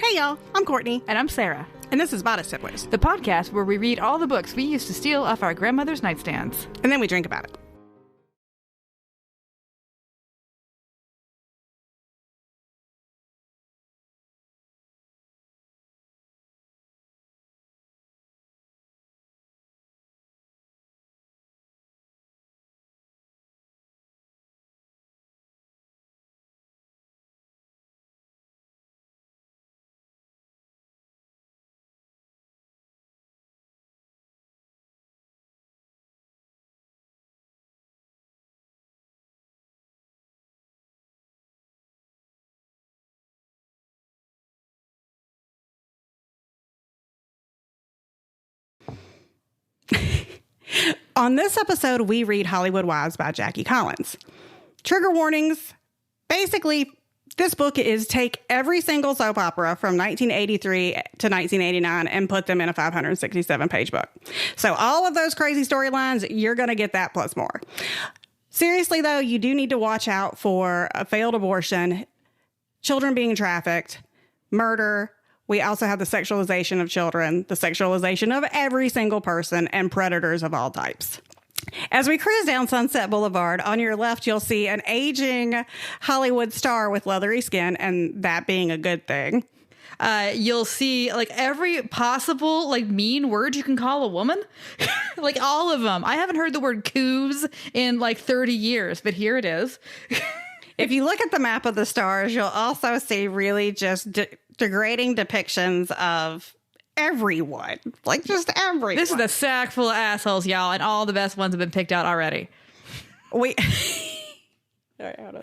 Hey y'all, I'm Courtney. And I'm Sarah. And this is Botched, the podcast where we read all the books we used to steal off our grandmother's nightstands. And then we drink about it. On this episode, we read Hollywood Wives by Jackie Collins. Trigger warnings. Basically, this book is take every single soap opera from 1983 to 1989 and put them in a 567-page book. So all of those crazy storylines, you're going to get that plus more. Seriously, though, you do need to watch out for a failed abortion, children being trafficked, murder. We also have the sexualization of children, the sexualization of every single person, and predators of all types. As we cruise down Sunset Boulevard, on your left, you'll see an aging Hollywood star with leathery skin, and that being a good thing. You'll see like every possible like mean word you can call a woman, like all of them. I haven't heard the word coos in like 30 years, but here it is. If you look at the map of the stars, you'll also see really just degrading depictions of everyone. Like, just everyone. This is a sack full of assholes, y'all, and all the best ones have been picked out already. All right, hold on.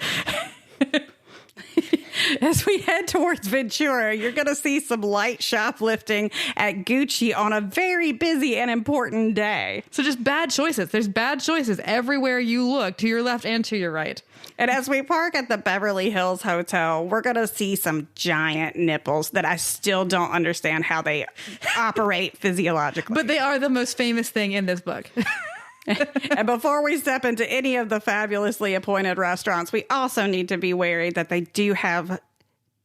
As we head towards Ventura, you're going to see some light shoplifting at Gucci on a very busy and important day. So just bad choices. There's bad choices everywhere you look, to your left and to your right. And as we park at the Beverly Hills Hotel, we're going to see some giant nipples that I still don't understand how they operate physiologically. But they are the most famous thing in this book. And before we step into any of the fabulously appointed restaurants, we also need to be wary that they do have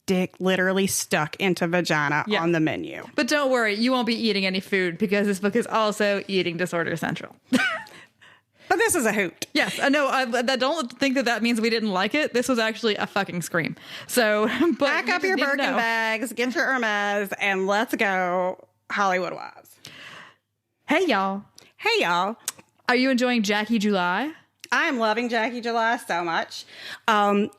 dick literally stuck into vagina on the menu. But don't worry, you won't be eating any food because this book is also eating disorder central. But this is a hoot. Yes, I know. I don't think that means we didn't like it. This was actually a fucking scream. So pack up your Birkin bags, get your Hermes, and let's go Hollywood Wives. Hey, y'all. Hey, y'all. Are you enjoying Jackie July? I am loving Jackie July so much.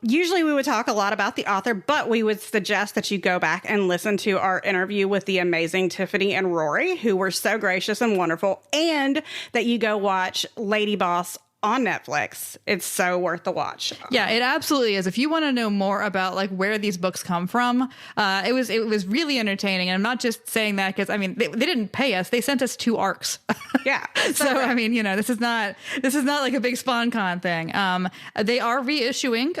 Usually we would talk a lot about the author, but we would suggest that you go back and listen to our interview with the amazing Tiffany and Rory, who were so gracious and wonderful, and that you go watch Lady Boss on Netflix. It's so worth the watch. Yeah, it absolutely is. If you want to know more about like where these books come from, it was really entertaining. And I'm not just saying that because I mean they didn't pay us; they sent us 2 arcs. Yeah. So right. I mean, you know, this is not like a big SpawnCon thing. They are reissuing,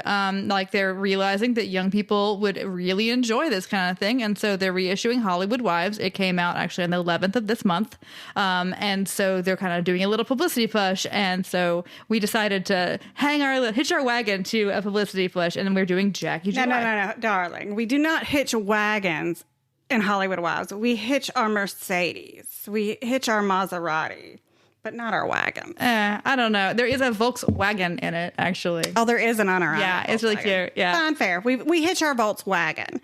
like they're realizing that young people would really enjoy this kind of thing, and so they're reissuing Hollywood Wives. It came out actually on the 11th of this month, and so they're kind of doing a little publicity push, and so we decided to hitch our wagon to a publicity push, and then we're doing Jackie July. No, darling. We do not hitch wagons in Hollywood Wives. We hitch our Mercedes. We hitch our Maserati, but not our wagon. I don't know. There is a Volkswagen in it, actually. Oh, there is an on our Yeah, it's really cute. Yeah. Fine, fair. We hitch our Volkswagen.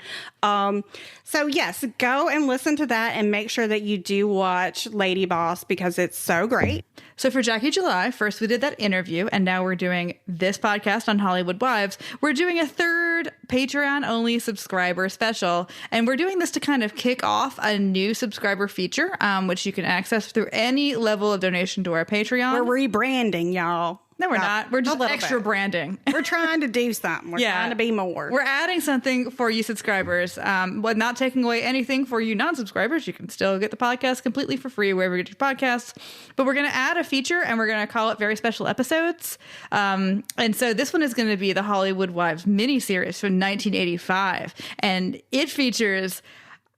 So yes, go and listen to that and make sure that you do watch Lady Boss because it's so great. So for Jackie July, first we did that interview, and now we're doing this podcast on Hollywood Wives. We're doing a third Patreon-only subscriber special, and we're doing this to kind of kick off a new subscriber feature, which you can access through any level of donation to our Patreon. We're rebranding, y'all. No, we're not. We're just extra branding. We're trying to do something. We're trying to be more. We're adding something for you subscribers, but not taking away anything for you non-subscribers. You can still get the podcast completely for free wherever you get your podcasts. But we're going to add a feature, and we're going to call it Very Special Episodes. And so this one is going to be the Hollywood Wives miniseries from 1985. And it features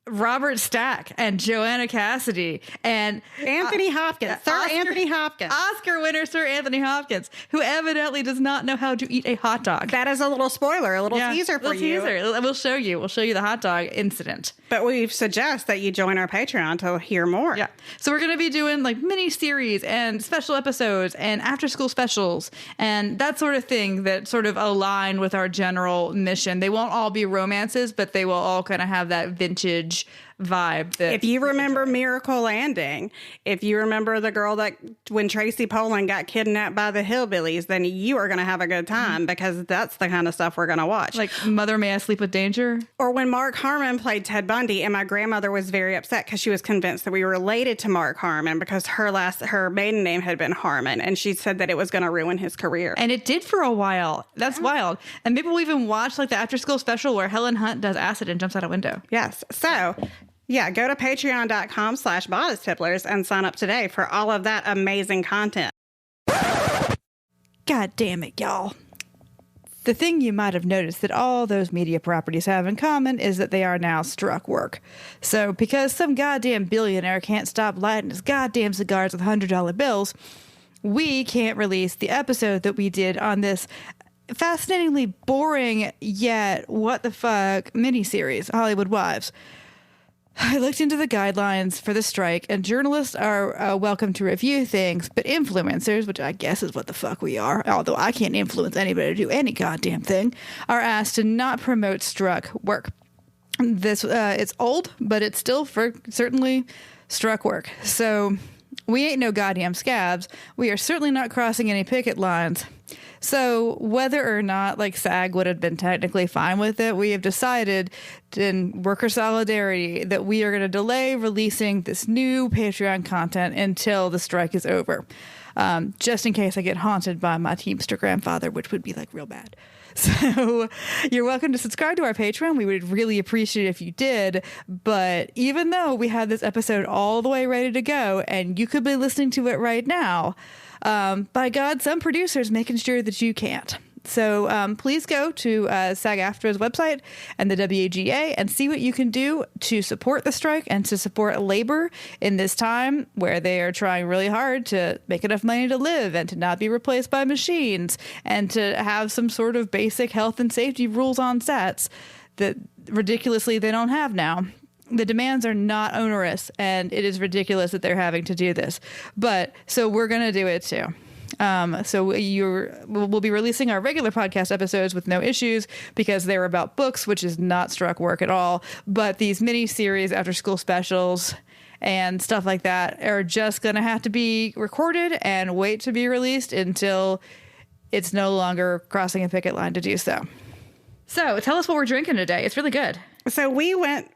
Robert Stack and Joanna Cassidy and Anthony Hopkins, Anthony Hopkins. Oscar winner Sir Anthony Hopkins, who evidently does not know how to eat a hot dog. That is a little spoiler, a little teaser for you. Teaser. We'll show you the hot dog incident. But we suggest that you join our Patreon to hear more. Yeah. So we're going to be doing like mini series and special episodes and after school specials and that sort of thing that sort of align with our general mission. They won't all be romances, but they will all kind of have that vintage vibe. That if you remember Miracle Landing, if you remember the girl that when Tracy Poland got kidnapped by the hillbillies, then you are going to have a good time because that's the kind of stuff we're going to watch. Like Mother May I Sleep with Danger? Or when Mark Harmon played Ted Bundy, and my grandmother was very upset because she was convinced that we were related to Mark Harmon because her maiden name had been Harmon, and she said that it was going to ruin his career. And it did for a while. That's wild. And maybe we'll even watch like the after school special where Helen Hunt does acid and jumps out a window. Yes. So yeah, go to patreon.com/bodystipplers and sign up today for all of that amazing content. God damn it, y'all. The thing you might have noticed that all those media properties have in common is that they are now struck work. So because some goddamn billionaire can't stop lighting his goddamn cigars with $100 bills, we can't release the episode that we did on this fascinatingly boring yet what the fuck miniseries, Hollywood Wives. I looked into the guidelines for the strike, and journalists are welcome to review things, but influencers, which I guess is what the fuck we are, although I can't influence anybody to do any goddamn thing, are asked to not promote struck work. This it's old, but it's still certainly struck work. So we ain't no goddamn scabs. We are certainly not crossing any picket lines. So whether or not like SAG would have been technically fine with it, we have decided in worker solidarity that we are going to delay releasing this new Patreon content until the strike is over. Just in case I get haunted by my Teamster grandfather, which would be like real bad. So you're welcome to subscribe to our Patreon. We would really appreciate it if you did. But even though we had this episode all the way ready to go and you could be listening to it right now, by God, some producers making sure that you can't. So please go to SAG-AFTRA's website and the WGA and see what you can do to support the strike and to support labor in this time where they are trying really hard to make enough money to live and to not be replaced by machines and to have some sort of basic health and safety rules on sets that ridiculously they don't have now. The demands are not onerous, and it is ridiculous that they're having to do this. But so we're going to do it too. So we'll be releasing our regular podcast episodes with no issues because they're about books, which is not struck work at all. But these mini series, after school specials and stuff like that are just going to have to be recorded and wait to be released until it's no longer crossing a picket line to do so. So tell us what we're drinking today. It's really good. So we went,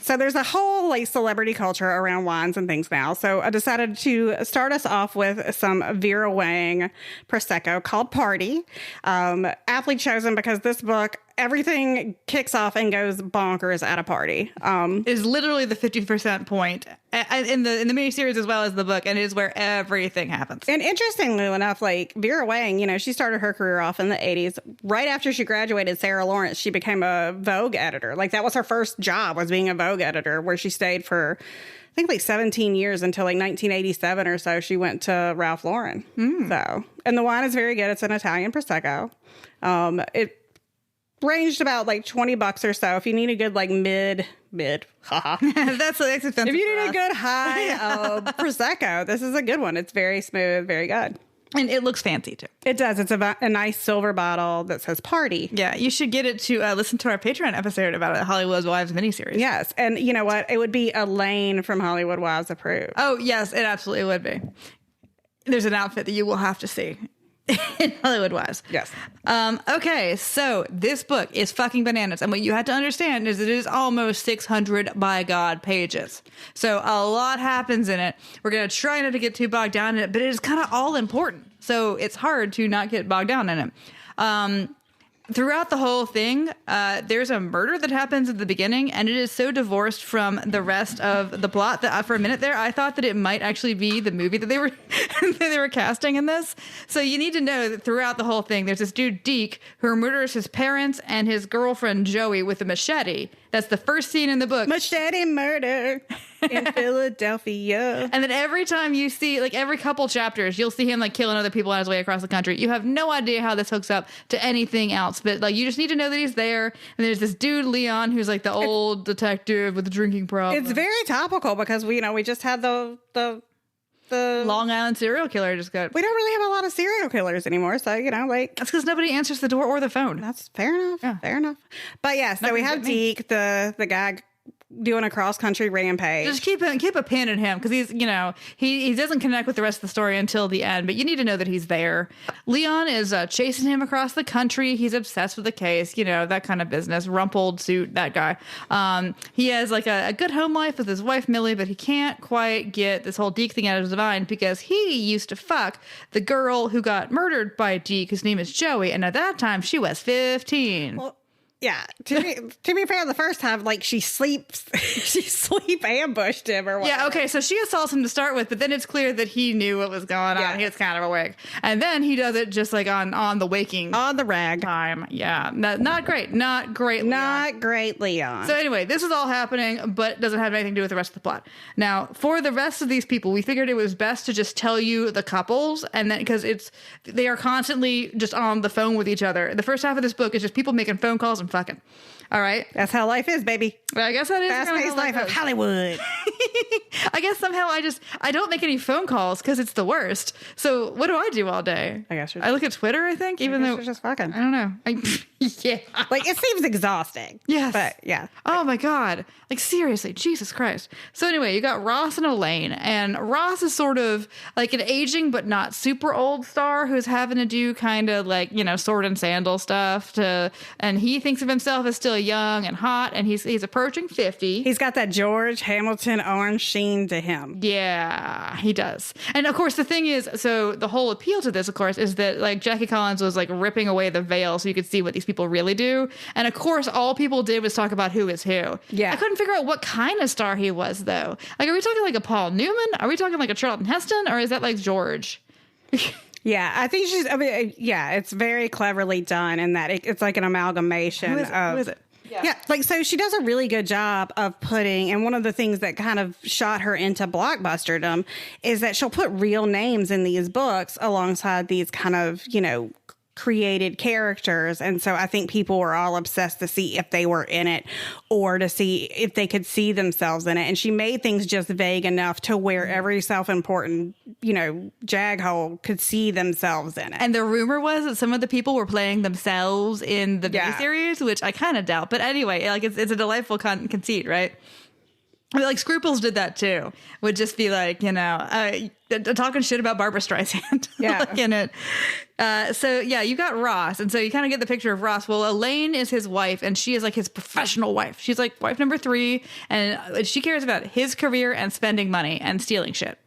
so there's a whole like celebrity culture around wines and things now. So I decided to start us off with some Vera Wang Prosecco called Party. Aptly chosen because this book, everything kicks off and goes bonkers at a party. Is literally the 50% point in the miniseries as well as the book, and it is where everything happens. And interestingly enough, like Vera Wang, she started her career off in the 80s. Right after she graduated Sarah Lawrence, she became a Vogue editor. Like that was her first job, was being a Vogue editor, where she stayed for I think like 17 years until like 1987 or so. She went to Ralph Lauren. So, and the wine is very good. It's an Italian Prosecco. It ranged about like $20 or so. If you need a good like mid, haha. That's expensive. If you need a good high Prosecco, this is a good one. It's very smooth, very good. And it looks fancy too. It does. It's a nice silver bottle that says Party. Yeah, you should get it to listen to our Patreon episode about a Hollywood Wives miniseries. Yes. And you know what? It would be Elaine from Hollywood Wives approved. Oh, yes, it absolutely would be. There's an outfit that you will have to see in Hollywood Wives. Yes. Okay, so this book is fucking bananas. And what you have to understand is it is almost 600 by God pages. So a lot happens in it. We're going to try not to get too bogged down in it, but it is kind of all important. So it's hard to not get bogged down in it. throughout the whole thing, there's a murder that happens at the beginning, and it is so divorced from the rest of the plot that for a minute there, I thought that it might actually be the movie that they were they were casting in this. So you need to know that throughout the whole thing, there's this dude Deke who murders his parents and his girlfriend Joey with a machete. That's the first scene in the book. Machete murder in Philadelphia. And then every time you see, like every couple chapters, you'll see him like killing other people on his way across the country. You have no idea how this hooks up to anything else, but like you just need to know that he's there. And there's this dude Leon who's like the old detective with the drinking problem. It's very topical because we just had the Long Island serial killer just got. We don't really have a lot of serial killers anymore, so like that's because nobody answers the door or the phone. That's fair enough. Yeah. Fair enough. But yeah, so we have Deke, the guy doing a cross country rampage. Just keep a pin in him because he's he doesn't connect with the rest of the story until the end, but you need to know that he's there. Leon is chasing him across the country. He's obsessed with the case, that kind of business. Rumpled suit, that guy. He has like a good home life with his wife Millie, but he can't quite get this whole Deke thing out of his mind because he used to fuck the girl who got murdered by Deke, whose name is Joey, and at that time she was 15. Well, yeah, to be fair, the first time, like, she sleep ambushed him or whatever. Yeah, okay, so she assaults him to start with, but then it's clear that he knew what was going on. He was kind of awake. And then he does it just like on the waking. On the rag. Time. Yeah, not great. Not great, Leon. Not great, Leon. So anyway, this is all happening, but doesn't have anything to do with the rest of the plot. Now, for the rest of these people, we figured it was best to just tell you the couples, and then because they are constantly just on the phone with each other. The first half of this book is just people making phone calls and fucking. All right. That's how life is, baby. I guess that is fast-paced life of Hollywood. I guess somehow I don't make any phone calls because it's the worst. So what do I do all day? I guess I look at Twitter, I think, even though you're just fucking. I don't know. Yeah. Like, it seems exhausting. Yes. But yeah. Oh my God. Like, seriously, Jesus Christ. So anyway, you got Ross and Elaine, and Ross is sort of like an aging but not super old star who's having to do kind of like, sword and sandal stuff and he thinks of himself as still young and hot, and he's approaching 50. He's got that George Hamilton orange sheen to him. Yeah, he does. And of course, the thing is, so the whole appeal to this, of course, is that like Jackie Collins was like ripping away the veil so you could see what these people really do. And of course, all people did was talk about who is who. Yeah. I couldn't figure out what kind of star he was, though. Like, are we talking like a Paul Newman? Are we talking like a Charlton Heston? Or is that like George? Yeah, I think it's very cleverly done in that it's like an amalgamation Who is it? Yeah, like, so she does a really good job of putting, and one of the things that kind of shot her into blockbusterdom is that she'll put real names in these books alongside these kind of, created characters. And so I think people were all obsessed to see if they were in it or to see if they could see themselves in it. And she made things just vague enough to where every self-important, jaghole could see themselves in it. And the rumor was that some of the people were playing themselves in the miniseries, which I kind of doubt. But anyway, like it's a delightful conceit, right? I mean, like Scruples did that too. Would just be like, talking shit about Barbara Streisand. Yeah. Like in it. So yeah, you got Ross. And so you kind of get the picture of Ross. Well, Elaine is his wife, and she is like his professional wife. She's like wife number 3. And she cares about his career and spending money and stealing shit.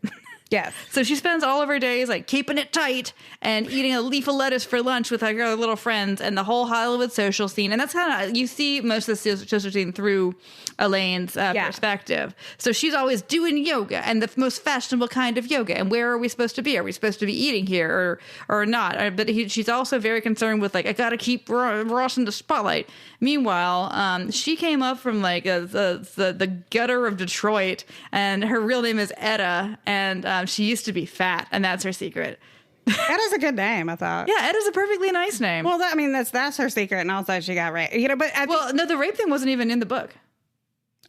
Yes. So she spends all of her days like keeping it tight and eating a leaf of lettuce for lunch with her little friends and the whole Hollywood social scene. And that's kind of, you see most of the social scene through Elaine's perspective. So she's always doing yoga and the most fashionable kind of yoga. And where are we supposed to be? Are we supposed to be eating here or not? But she's also very concerned with like, I got to keep Ross in the spotlight. Meanwhile, she came up from like the gutter of Detroit, and her real name is Etta, and she used to be fat, and that's her secret. Edda's a good name, I thought. Yeah, Edda's a perfectly nice name. Well, that's her secret, and also she got raped. But no, the rape thing wasn't even in the book.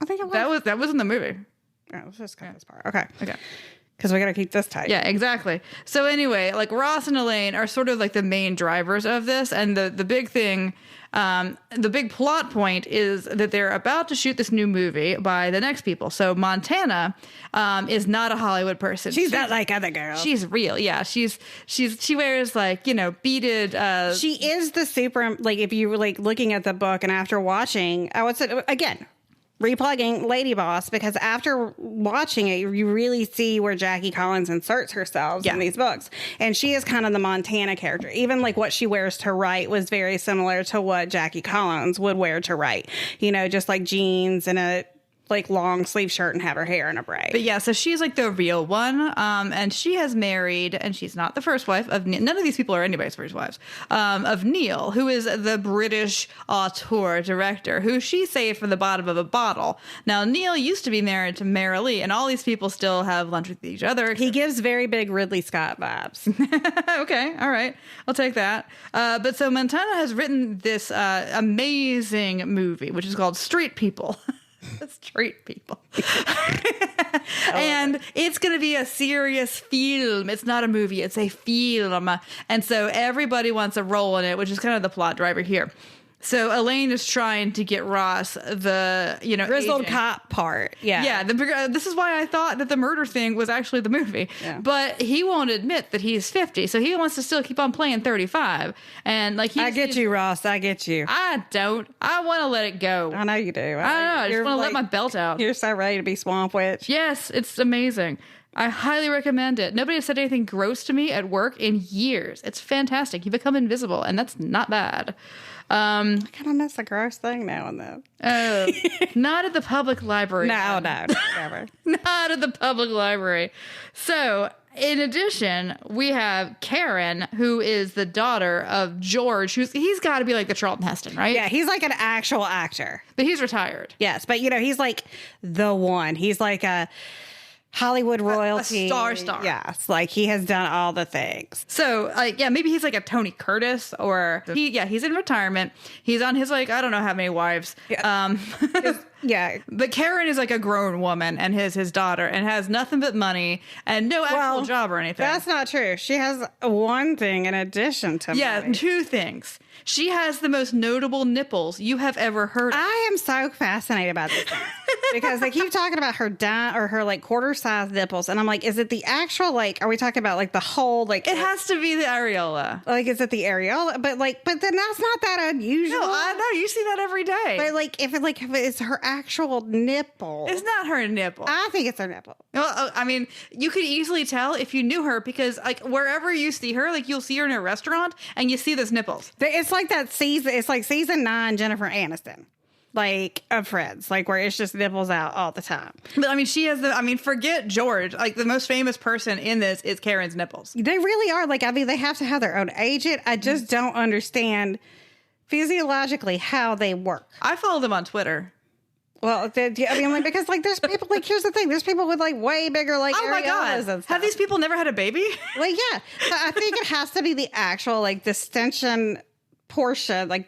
I think it was. That was in the movie. Oh, let's just cut this part. Okay. Because we got to keep this tight. Yeah, exactly. So anyway, like Ross and Elaine are sort of like the main drivers of this, and the big thing. The big plot point is that they're about to shoot this new movie by the next people. So Montana is not a Hollywood person. She's not like other girls. She's real. Yeah, she wears like beaded. She is the super, like, if you were like looking at the book and after watching, I would say again, replugging Lady Boss, because after watching it, you really see where Jackie Collins inserts herself in these books. And she is kind of the Montana character. Even like what she wears to write was very similar to what Jackie Collins would wear to write. You know, just like jeans and a like long sleeve shirt and have her hair in a braid. But yeah, so she's like the real one. And she has married, and she's not the first wife of none of these people are anybody's first wives, of Neil, who is the British auteur director, who she saved from the bottom of a bottle. Now, Neil used to be married to Marilee, and all these people still have lunch with each other. He gives very big Ridley Scott vibes. Okay, all right. I'll take that. But so Montana has written this amazing movie, which is called Street People. Street People. And it's going to be a serious film. It's not a movie. It's a film. And so everybody wants a role in it, which is kind of the plot driver here. So Elaine is trying to get Ross the, grizzled agent. cop part. Yeah. Yeah. This is why I thought that the murder thing was actually the movie. Yeah. But he won't admit that he's 50. So he wants to still keep on playing 35. And like I get you, Ross. I get you. I don't. I want to let it go. I know you do. I don't know. I just want to let my belt out. You're so ready to be Swamp Witch. Yes, it's amazing. I highly recommend it. Nobody has said anything gross to me at work in years. It's fantastic. You become invisible, and that's not bad. I kind of miss a gross thing now and then. Oh, not at the public library. No, never. Not at the public library. So, in addition, we have Karen, who is the daughter of George, he's got to be like the Charlton Heston, right? Yeah, he's like an actual actor. But he's retired. Yes, but he's like the one. He's like a Hollywood royalty. A star. Yes, like he has done all the things. So, maybe he's like a Tony Curtis, or he's in retirement. He's on his I don't know how many wives. Yeah. Yeah. But Karen is like a grown woman and his daughter, and has nothing but money and no actual job or anything. That's not true. She has one thing in addition to money. 2 things. She has the most notable nipples you have ever heard of. I am so fascinated about this thing because they keep talking about her her like quarter size nipples, and I'm like, is it the actual are we talking about like the whole It has to be the areola. Like, is it the areola? But then that's not that unusual. No, I know you see that every day. But if it's her actual nipple, it's not her nipple. I think it's her nipple. Well, I mean, you could easily tell if you knew her because wherever you see her, you'll see her in a restaurant and you see those nipples. It's like that season. It's like season 9 Jennifer Aniston, of Friends, where it's just nipples out all the time. But I mean, she has forget George. The most famous person in this is Karen's nipples. They really are. They have to have their own agent. I just don't understand physiologically how they work. I follow them on Twitter. Well, because there's people here's the thing, there's people with way bigger oh my god, and have these people never had a baby? Well, yeah, so I think it has to be the actual distension portion of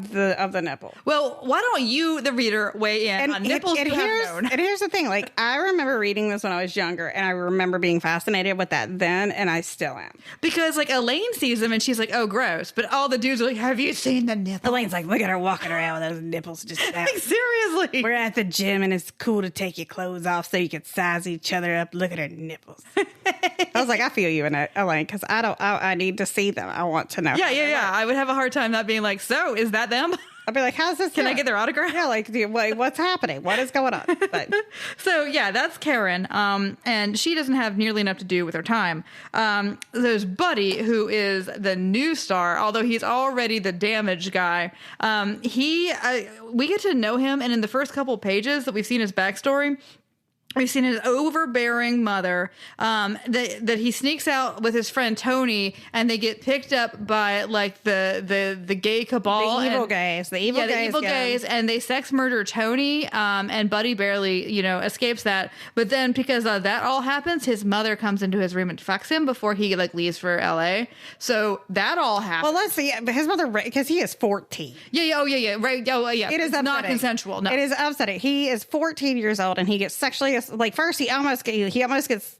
the nipple. Well, why don't you, the reader, weigh in on nipples you have known? And here's the thing, I remember reading this when I was younger, and I remember being fascinated with that then, and I still am. Because Elaine sees them and she's like, oh, gross. But all the dudes are like, have you seen the nipple? Elaine's like, look at her walking around with those nipples just out. Seriously. We're at the gym and it's cool to take your clothes off so you can size each other up. Look at her nipples. I was like, I feel you in it, Elaine, because I need to see them. I want to know. Yeah. I would have a hard time not being like, so is that them? I'd be like, how's this? Can I get their autograph? Yeah, what's happening? What is going on? But. So, yeah, that's Karen. And she doesn't have nearly enough to do with her time. There's Buddy, who is the new star, although he's already the damaged guy. We get to know him, and in the first couple pages that we've seen his backstory, we've seen his overbearing mother, that he sneaks out with his friend Tony, and they get picked up by the gay cabal, the evil gays, and they sex murder Tony, and Buddy barely escapes that. But then because that all happens, his mother comes into his room and fucks him before he leaves for LA. So that all happens. Well, let's see. His mother, because he is 14. Yeah, right. Oh, yeah. It is not consensual. No, it is upsetting. He is 14 years old, and he gets sexually. First, he almost gets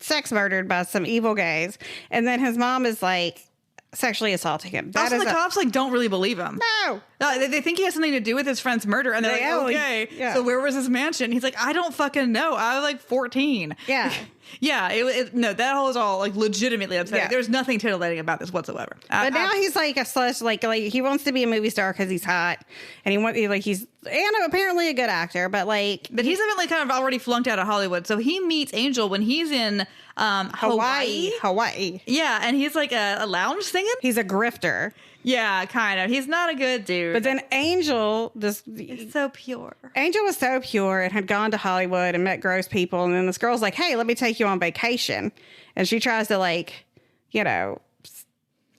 sex murdered by some evil gays, and then his mom is sexually assaulting him. Also, the cops don't really believe him. No, they think he has something to do with his friend's murder, and they're like, okay. Yeah. So where was his mansion? He's like, I don't fucking know. I was 14. Yeah, Yeah, no, that whole is all like legitimately upsetting. Yeah. There's nothing titillating about this whatsoever. But now he's like a slush, like he wants to be a movie star because he's hot, and he's apparently a good actor, but he's evidently kind of already flunked out of Hollywood. So he meets Angel when he's in Hawaii. Yeah, and he's like a lounge singing. He's a grifter. Yeah, kind of. He's not a good dude. But then Angel, he's so pure. Angel was so pure and had gone to Hollywood and met gross people. And then this girl's like, hey, let me take you on vacation. And she tries to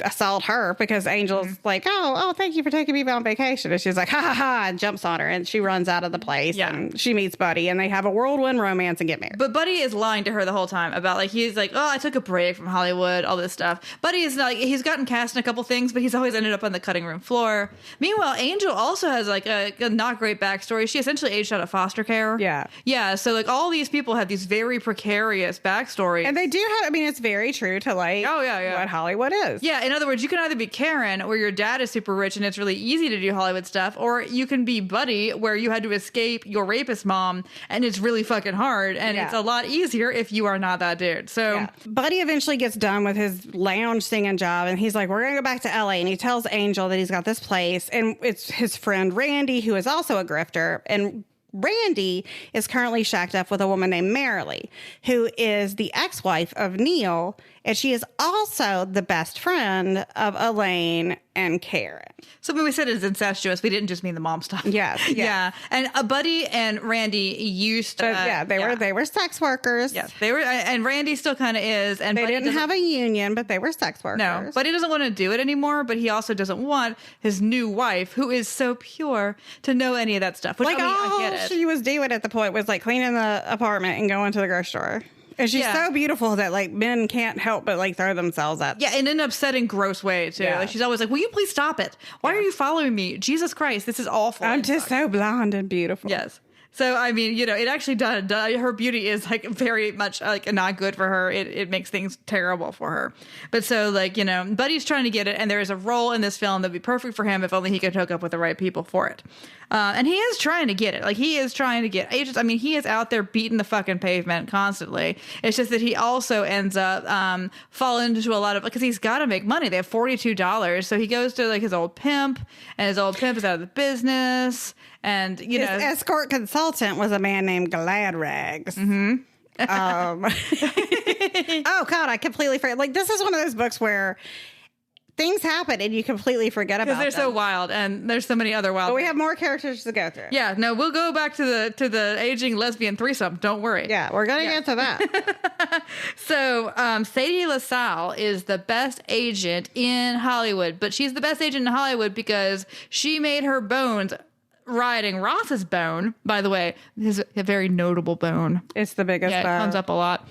assault her because Angel's like, oh, thank you for taking me on vacation. And she's like, ha ha ha, and jumps on her. And she runs out of the place. And she meets Buddy and they have a whirlwind romance and get married. But Buddy is lying to her the whole time about he's like, oh, I took a break from Hollywood, all this stuff. Buddy is not, he's gotten cast in a couple things, but he's always ended up on the cutting room floor. Meanwhile, Angel also has a not great backstory. She essentially aged out of foster care. Yeah. Yeah. So all these people have these very precarious backstories. And they do have, it's very true to what Hollywood is. Yeah. In other words, you can either be Karen, where your dad is super rich and it's really easy to do Hollywood stuff, or you can be Buddy, where you had to escape your rapist mom and it's really fucking hard, and it's a lot easier if you are not that dude. So Buddy eventually gets done with his lounge singing job, and he's like, we're gonna go back to LA, and he tells Angel that he's got this place, and it's his friend Randy, who is also a grifter, and Randy is currently shacked up with a woman named Marilee, who is the ex-wife of Neil, and she is also the best friend of Elaine and Karen. So when we said it's incestuous, we didn't just mean the mom stuff. Yes. Yeah. And Buddy and Randy used to... they were sex workers. Yes, they were, and Randy still kind of is. And they didn't have a union, but they were sex workers. No, Buddy doesn't want to do it anymore, but he also doesn't want his new wife, who is so pure, to know any of that stuff. Which, I get it. She was doing at the point was cleaning the apartment and going to the grocery store. And she's so beautiful that men can't help but throw themselves at. Yeah, in an upsetting, gross way too. Yeah. She's always like, "Will you please stop it? Why are you following me? Jesus Christ, this is awful." I'm just so blonde and beautiful. Yes. So, it actually does. Her beauty is very much not good for her. It makes things terrible for her. But so Buddy's trying to get it, and there is a role in this film that would be perfect for him if only he could hook up with the right people for it. And he is trying to get it. He is trying to get agents. He is out there beating the fucking pavement constantly. It's just that he also ends up falling into a lot of, because he's got to make money. They have $42. So he goes to his old pimp, and his old pimp is out of the business. And, his escort consultant was a man named Glad Rags. Mm-hmm. Oh, God, I completely forgot. This is one of those books where things happen and you completely forget about them. Because they're so wild, and there's so many other wild. But we have more characters to go through. Yeah, no, we'll go back to the aging lesbian threesome. Don't worry. Yeah, we're going to get to that. So, Sadie LaSalle is the best agent in Hollywood, but she's the best agent in Hollywood because she made her bones riding Ross's bone. By the way, his a very notable bone. It's the biggest bone. It comes up a lot.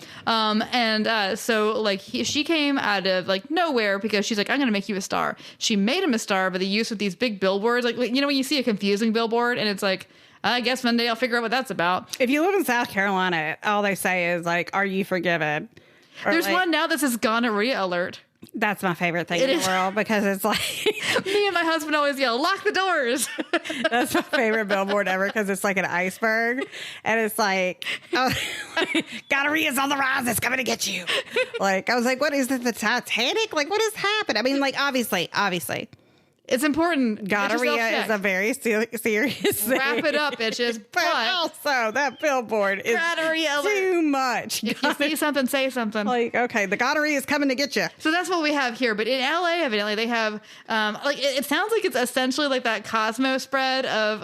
She came out of nowhere because she's like, I'm going to make you a star. She made him a star by the use of these big billboards. When you see a confusing billboard and it's I guess one day I'll figure out what that's about. If you live in South Carolina, all they say is are you forgiven? Or there's one now that says gonorrhea alert. That's my favorite thing in the world because it's me and my husband always yell, lock the doors. That's my favorite billboard ever because it's like an iceberg and it's gonorrhea's on the rise. It's coming to get you. I was like, what is it? The Titanic? What has happened? Obviously. It's important. Gonorrhea is a very serious thing. Wrap it up, bitches. But also, that billboard is too much. If you see something, say something. Okay, the gonorrhea is coming to get you. So that's what we have here. But in LA, evidently, they have, it sounds like it's essentially that Cosmo spread of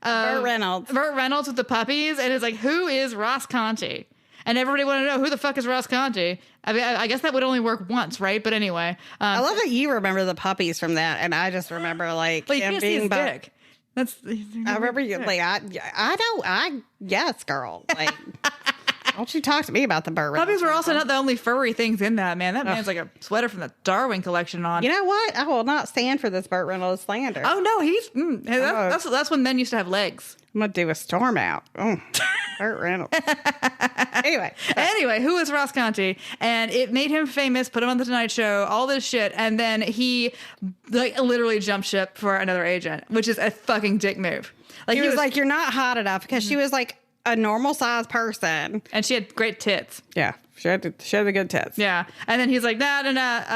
Burt Reynolds. Burt Reynolds with the puppies. And it's who is Ross Conti? And everybody wanted to know, who the fuck is Ross Conti? I guess that would only work once, right? But anyway. I love that you remember the puppies from that, and I just remember, you can't see his dick. I remember you, yes, girl. Don't you talk to me about the Burt Reynolds. Puppies were also not the only furry things in that, man. That man's like a sweater from the Darwin collection on. You know what? I will not stand for this Burt Reynolds slander. Oh, no, that's when men used to have legs. I'm going to do a storm out. Burt Reynolds. Anyway, who is Ross Conti? And it made him famous, put him on the Tonight Show, all this shit. And then he literally jumped ship for another agent, which is a fucking dick move. He was like, you're not hot enough because she was a normal sized person. And she had great tits. Yeah. She had the good tits. Yeah. And then he's like, nah.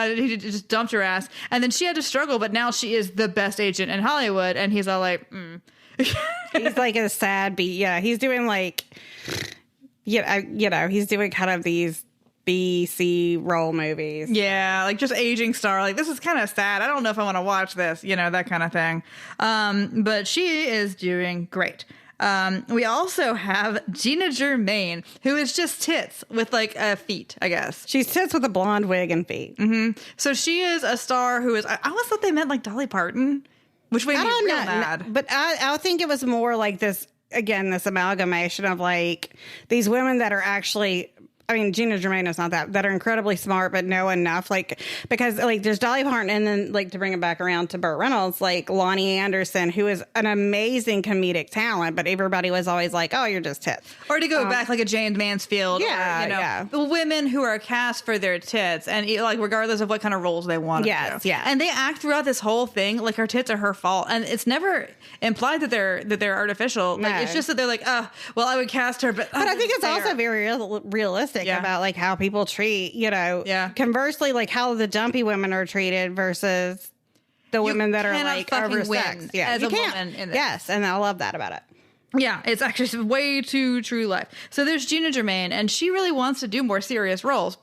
He just dumped her ass. And then she had to struggle, but now she is the best agent in Hollywood. And he's all like, He's like a sad beat. Yeah. He's doing like, he's doing kind of these B, C role movies. Yeah, like just aging star. Like, this is kind of sad. I don't know if I want to watch this, that kind of thing. But she is doing great. We also have Gina Germain, who is just tits with like feet, I guess. She's tits with a blonde wig and feet. Mm-hmm. So she is a star who is, I always thought they meant like Dolly Parton, which made me real mad. But I think it was more like this amalgamation of like these women that are actually, I mean, Gina Germain is not that are incredibly smart, but know enough, like, because like there's Dolly Parton, and then like to bring it back around to Burt Reynolds, like Lonnie Anderson, who is an amazing comedic talent, but everybody was always like, oh, you're just tits. Or to go back like a Jane Mansfield, the women who are cast for their tits, and like regardless of what kind of roles they want. Yes, yeah, and they act throughout this whole thing like her tits are her fault, and it's never implied that they're artificial. Like it's just that they're like, oh, well, I would cast her, but I think it's also very realistic about like how people treat, conversely, like how the dumpy women are treated versus the women that are like oversexed. Yeah, as a woman in this. Yes, and I love that about it. Yeah, it's actually way too true life. So there's Gina Germain, and she really wants to do more serious roles.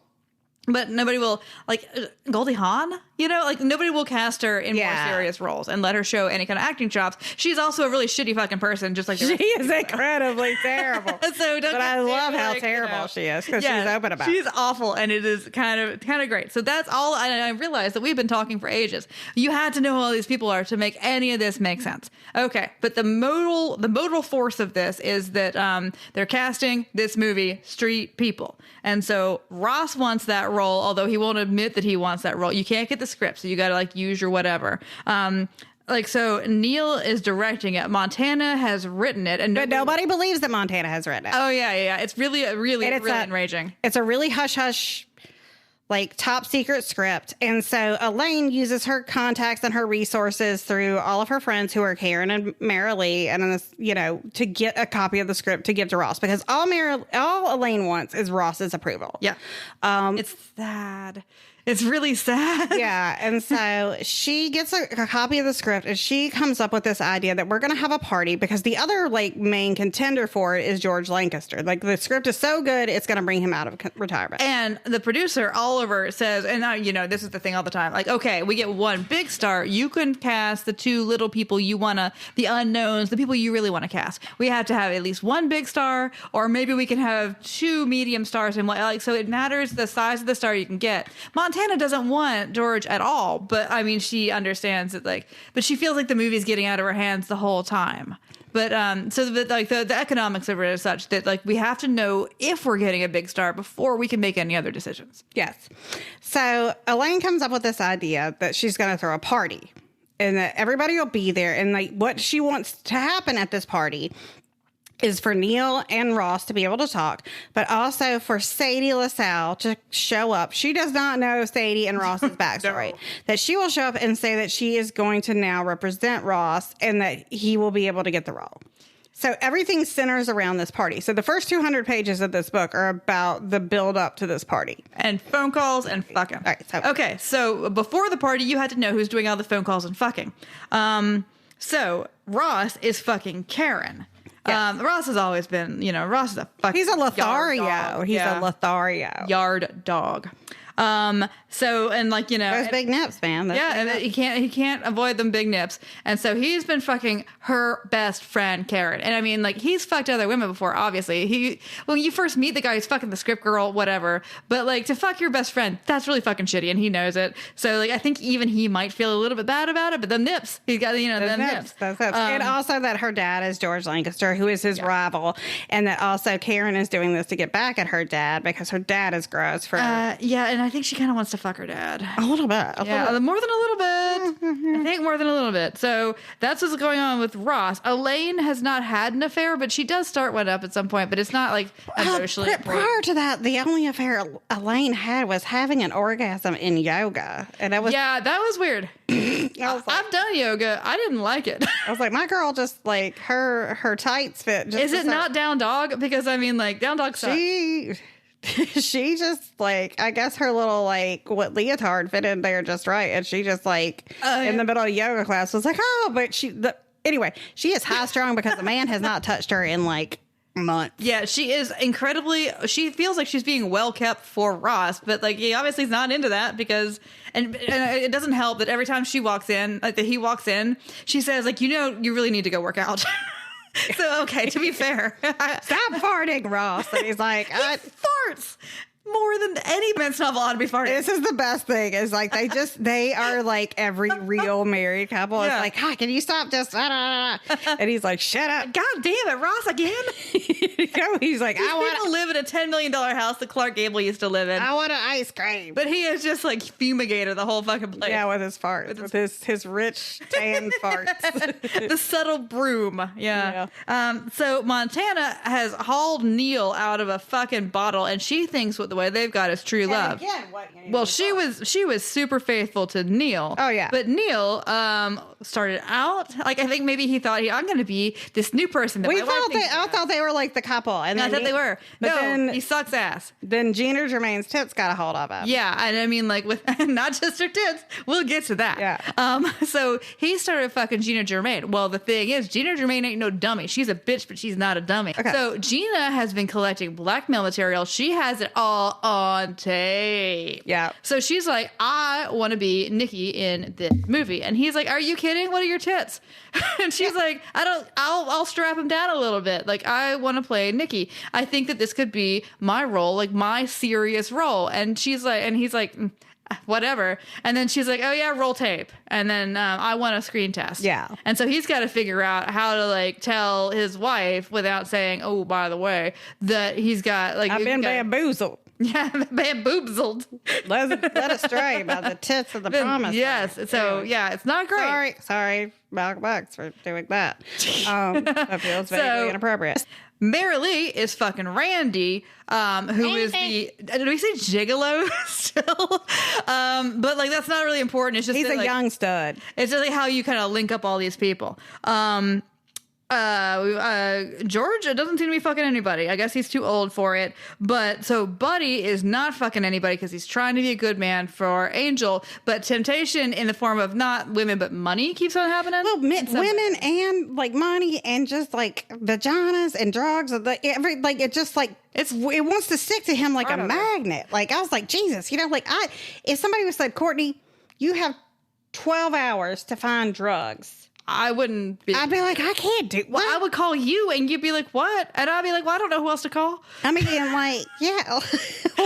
But nobody will, like, Goldie Hawn, like, nobody will cast her in more serious roles and let her show any kind of acting chops. She's also a really shitty fucking person, just like the She is incredibly terrible. But I love how terrible she is, because she's open about it. She's awful, and it is kind of great. So that's all, and I realized that we've been talking for ages. You had to know who all these people are to make any of this make sense. Okay, but the modal force of this is that they're casting this movie street people. And so Ross wants that role, although he won't admit that he wants that role. You can't get the script, so you got to like use your whatever. So Neil is directing it. Montana has written it, and but nobody believes that Montana has written it. Oh yeah. It's really enraging. It's a really hush hush, like top secret script. And so Elaine uses her contacts and her resources through all of her friends who are Karen and Marilee, and this, to get a copy of the script to give to Ross, because all Elaine wants is Ross's approval. Yeah. It's sad. It's really sad. Yeah. And so she gets a copy of the script, and she comes up with this idea that we're going to have a party, because the other like main contender for it is George Lancaster. Like, the script is so good, it's going to bring him out of retirement. And the producer, Oliver, says, and now, this is the thing all the time. Like, okay, we get one big star. You can cast the two little people the unknowns, the people you really want to cast. We have to have at least one big star, or maybe we can have two medium stars, and so it matters the size of the star you can get. Montana doesn't want George at all, but I mean, she understands that, but she feels like the movie's getting out of her hands the whole time. But the economics of it is such that we have to know if we're getting a big star before we can make any other decisions. Yes. So Elaine comes up with this idea that she's going to throw a party, and that everybody will be there, and what she wants to happen at this party is for Neil and Ross to be able to talk, but also for Sadie LaSalle to show up. She does not know Sadie and Ross's backstory. No. That she will show up and say that she is going to now represent Ross, and that he will be able to get the role. So everything centers around this party. So the first 200 pages of this book are about the build up to this party. And phone calls and fucking. All right, okay, so before the party, you had to know who's doing all the phone calls and fucking. So Ross is fucking Karen. Yes. Ross has always been, Ross is a fucking He's a Lothario. He's a Lothario. Yard dog. Those big nips, man. He can't avoid them big nips. And so he's been fucking her best friend, Karen. And I mean, he's fucked other women before, obviously. When you first meet the guy, he's fucking the script girl, whatever. But to fuck your best friend, that's really fucking shitty, and he knows it. So I think even he might feel a little bit bad about it, but the nips, he's got, them nips. Those nips. And also that her dad is George Lancaster, who is his rival. And that also Karen is doing this to get back at her dad, because her dad is gross for and I think she kind of wants to fuck her dad. A little bit. Yeah, more than a little bit. I think more than a little bit. So that's what's going on with Ross. Elaine has not had an affair, but she does start one up at some point, but it's not like emotionally prior to that, the only affair Elaine had was having an orgasm in yoga. And that was that was weird. I've done yoga. I didn't like it. I was like, my girl just like her tights fit. Just Is it not down dog? Because I mean, like down dog sucks. She just like, I guess her little like what leotard fit in there just right, and she just like in the middle of yoga class was like, but anyway, she is high strung because the man has not touched her in like months. Yeah, she is incredibly. She feels like she's being well kept for Ross, but like he obviously is not into that because, and it doesn't help that every time she walks in, like that he walks in, she says like, you really need to go work out. So, okay, to be fair. Stop farting, Ross. And he's like, he farts more than any men's novel ought to be farting. This is the best thing. Is like, they are like every real married couple. Yeah. It's like, hi, can you stop just, and he's like, shut up. God damn it, Ross, again? He's like, These people live in a $10 million house that Clark Gable used to live in. I want an ice cream. But he is just like fumigated the whole fucking place. Yeah, with his farts. With his rich tan farts. The subtle broom. Yeah. So Montana has hauled Neil out of a fucking bottle, and she thinks the way they've got is true love. Well, she was super faithful to Neil. Oh yeah. But Neil started out like, I think maybe he thought I'm going to be this new person that I thought they were like the couple, and I thought they were. But then he sucks ass. Then Gina Germain's tits got a hold of him. Yeah, and I mean like with not just her tits. We'll get to that. Yeah. So he started fucking Gina Germain. Well, the thing is, Gina Germain ain't no dummy. She's a bitch, but she's not a dummy. Okay. So Gina has been collecting blackmail material. She has it all on tape. Yeah. So she's like, I want to be Nikki in this movie. And he's like, are you kidding? What are your tits? And she's like, I'll strap him down a little bit. Like, I want to play Nikki. I think that this could be my role, like my serious role. And she's like, and he's like, whatever. And then she's like, oh yeah, roll tape. And then I want a screen test. Yeah. And so he's got to figure out how to like tell his wife without saying, oh, by the way, that he's got like, I've been bamboozled. Yeah, bamboozled. Led astray by the tits of the promise. Yes. So yeah, it's not great. Sorry, Malcolm X for doing that. That feels vaguely inappropriate. Mary Lee is fucking Randy, who is the, do we say gigolo still? But like, that's not really important. It's just he's a young stud. It's just like how you kind of link up all these people. George doesn't seem to be fucking anybody. I guess he's too old for it. But so Buddy is not fucking anybody because he's trying to be a good man for Angel. But temptation in the form of not women but money keeps on happening. Well, women and like money and just like vaginas and drugs. It just like it wants to stick to him like a magnet. Like I was like, Jesus, like if somebody was said, Courtney, you have 12 hours to find drugs. I wouldn't be. I'd be like, I can't do. Well, I would call you, and you'd be like, "What?" And I'd be like, "Well, I don't know who else to call." I mean, like, yeah,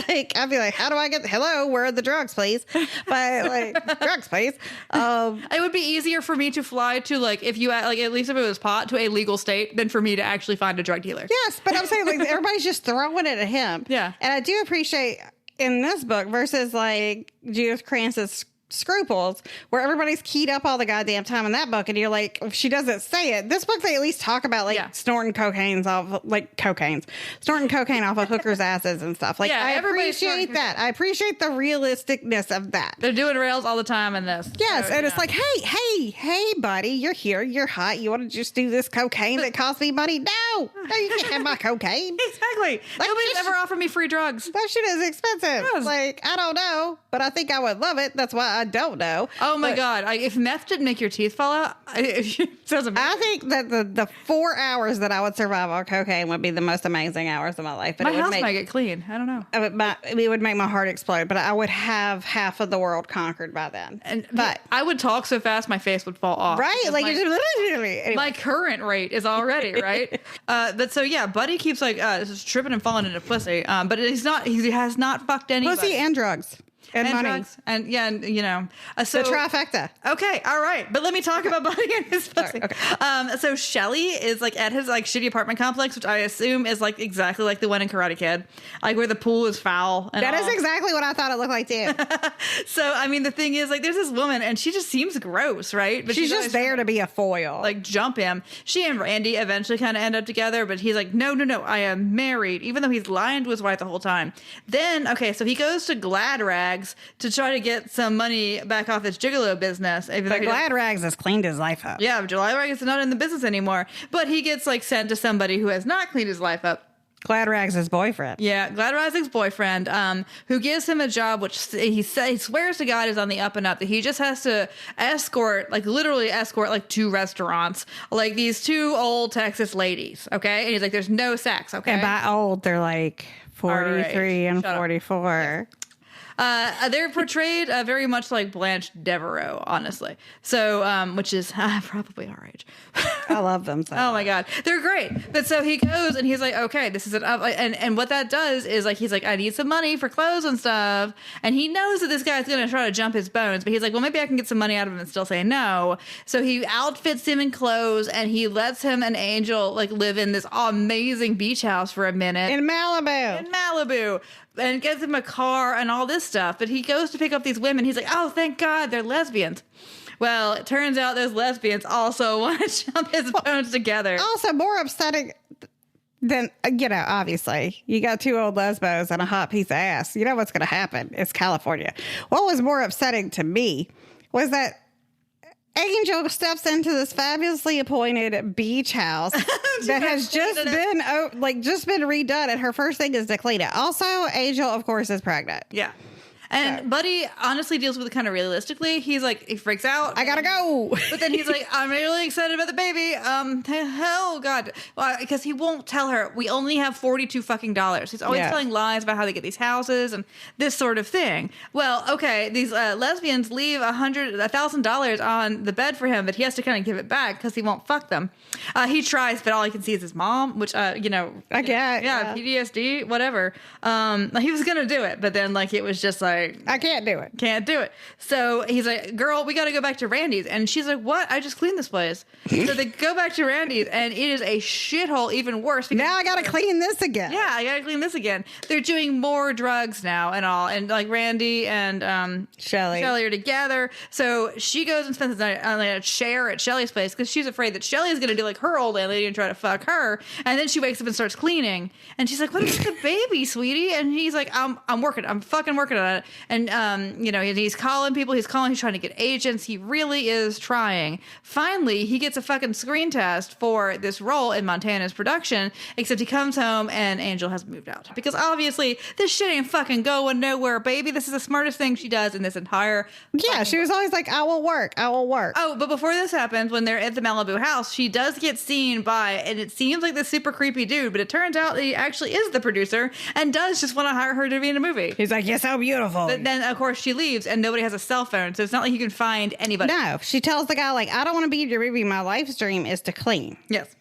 like I'd be like, "How do I get? Hello, where are the drugs, please?" But like, drugs, please. It would be easier for me to fly to like if you like at least if it was pot to a legal state than for me to actually find a drug dealer. Yes, but I'm saying like everybody's just throwing it at him. Yeah, and I do appreciate in this book versus like Judith Kranz's Scruples, where everybody's keyed up all the goddamn time in that book, and you're like, if she doesn't say it, this book they at least talk about like snorting cocaine off of hookers' asses and stuff. Like, I appreciate that. I appreciate the realisticness of that. They're doing rails all the time in this. Yes, so, and it's like, hey, buddy, you're here, you're hot. You want to just do this cocaine that costs me money? No, you can't have my cocaine. Exactly. Nobody's ever offered me free drugs. That shit is expensive. Yes. Like, I don't know, but I think I would love it. That's why I don't know. Oh my God. If meth didn't make your teeth fall out, it sounds amazing. I think that the 4 hours that I would survive on cocaine would be the most amazing hours of my life. But my house might get clean. I don't know. It would make my heart explode, but I would have half of the world conquered by then. But I would talk so fast my face would fall off. Right? Like anyway. My current rate is already, right? But so yeah, Buddy keeps like tripping and falling into pussy. But he has not fucked anybody. Pussy and drugs. And money. drugs. And yeah, and, you know, so The trifecta. okay, all right, but let me talk about Buddy and his pussy. Sorry, okay. So Shelly is like at his like shitty apartment complex, which I assume is like exactly like the one in Karate Kid, like where the pool is foul. And That is all. exactly what I thought it looked like too. So I mean, the thing is, like, there's this woman, and she just seems gross, right? But She's just always there to be a foil. like jump him. She and Randy eventually kind of end up together, but he's like, no, I am married, even though he's lying to his wife the whole time. Then, okay, so he goes to Glad Rags to try to get some money back off his gigolo business. Even though but he doesn't- Glad Rags has cleaned his life up. yeah, Glad Rags is not in the business anymore, but he gets like sent to somebody who has not cleaned his life up. Glad Rags' his boyfriend. Yeah, Glad Rags' boyfriend, who gives him a job, which he swears to God is on the up and up, that he just has to escort, like literally escort, like 2 restaurants, like these 2 old Texas ladies, okay? And he's like, there's no sex, okay? And by old, they're like 43 and Shut up. 44. They're portrayed very much like Blanche Devereaux, honestly. So, which is probably our age. I love them so Oh my God. They're great. But so he goes and he's like, okay, this is an up. And what that does is like, he's like, I need some money for clothes and stuff. And he knows that this guy's going to try to jump his bones, but he's like, well, maybe I can get some money out of him and still say no. So he outfits him in clothes and he lets him and Angel like live in this amazing beach house for a minute. In Malibu. In Malibu, and gets him a car and all this stuff. But he goes to pick up these women. He's like, oh, thank God, they're lesbians. Well, it turns out those lesbians also want to jump his bones together. Also, more upsetting than, you know, obviously, you got 2 old lesbos and a hot piece of ass. You know what's going to happen. It's California. What was more upsetting to me was that Angel steps into this fabulously appointed beach house that has just been redone, and her first thing is to clean it. Also, Angel, of course, is pregnant. Yeah. And Buddy honestly deals with it kind of realistically. He's like, he freaks out. I gotta go. But then he's like, I'm really excited about the baby. Oh God. Well, because he won't tell her, we only have $42 fucking dollars. He's always telling lies about how they get these houses and this sort of thing. Well, okay, these lesbians leave $1,000 on the bed for him, but he has to kind of give it back because he won't fuck them. He tries, but all he can see is his mom, which, you know. I get. Yeah, PTSD, whatever. He was going to do it, but then like, it was just like, I can't do it. Can't do it. So he's like, girl, we got to go back to Randy's. And she's like, what? I just cleaned this place. So they go back to Randy's and it is a shithole, even worse. Now I gotta clean this again. Yeah, I gotta clean this again. They're doing more drugs now and all. And like Randy and Shelly are together. So she goes and spends the night on a chair at Shelly's place because she's afraid that Shelly is gonna do like her old lady and try to fuck her. And then she wakes up and starts cleaning. And she's like, what is the baby, sweetie? And he's like, I'm fucking working on it. And, you know, he's calling people. He's trying to get agents. He really is trying. Finally, he gets a fucking screen test for this role in Montana's production, except he comes home and Angel has moved out. Because obviously, this shit ain't fucking going nowhere, baby. This is the smartest thing she does in this entire... Yeah, she was always like, I will work. Oh, but before this happens, when they're at the Malibu house, she does get seen by, and it seems like this super creepy dude, but it turns out he actually is the producer and does just want to hire her to be in a movie. He's like, you're so beautiful. But then, of course, she leaves and nobody has a cell phone. So it's not like you can find anybody. No, she tells the guy, like, I don't want to be in your movie. My life dream is to clean. Yes.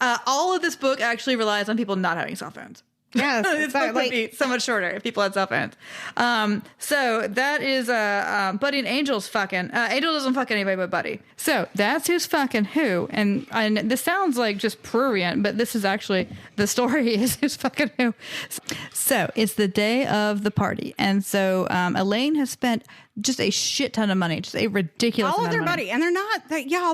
All of this book actually relies on people not having cell phones. Yes. This book would be so much shorter if people had cell phones. So that is Buddy and Angel's fucking. Angel doesn't fuck anybody but Buddy. So that's who's fucking who. And this sounds like just prurient, but this is actually the story is who's fucking who. So it's the day of the party. And so Elaine has spent just a shit ton of money, just a ridiculous all of amount their of money. money. And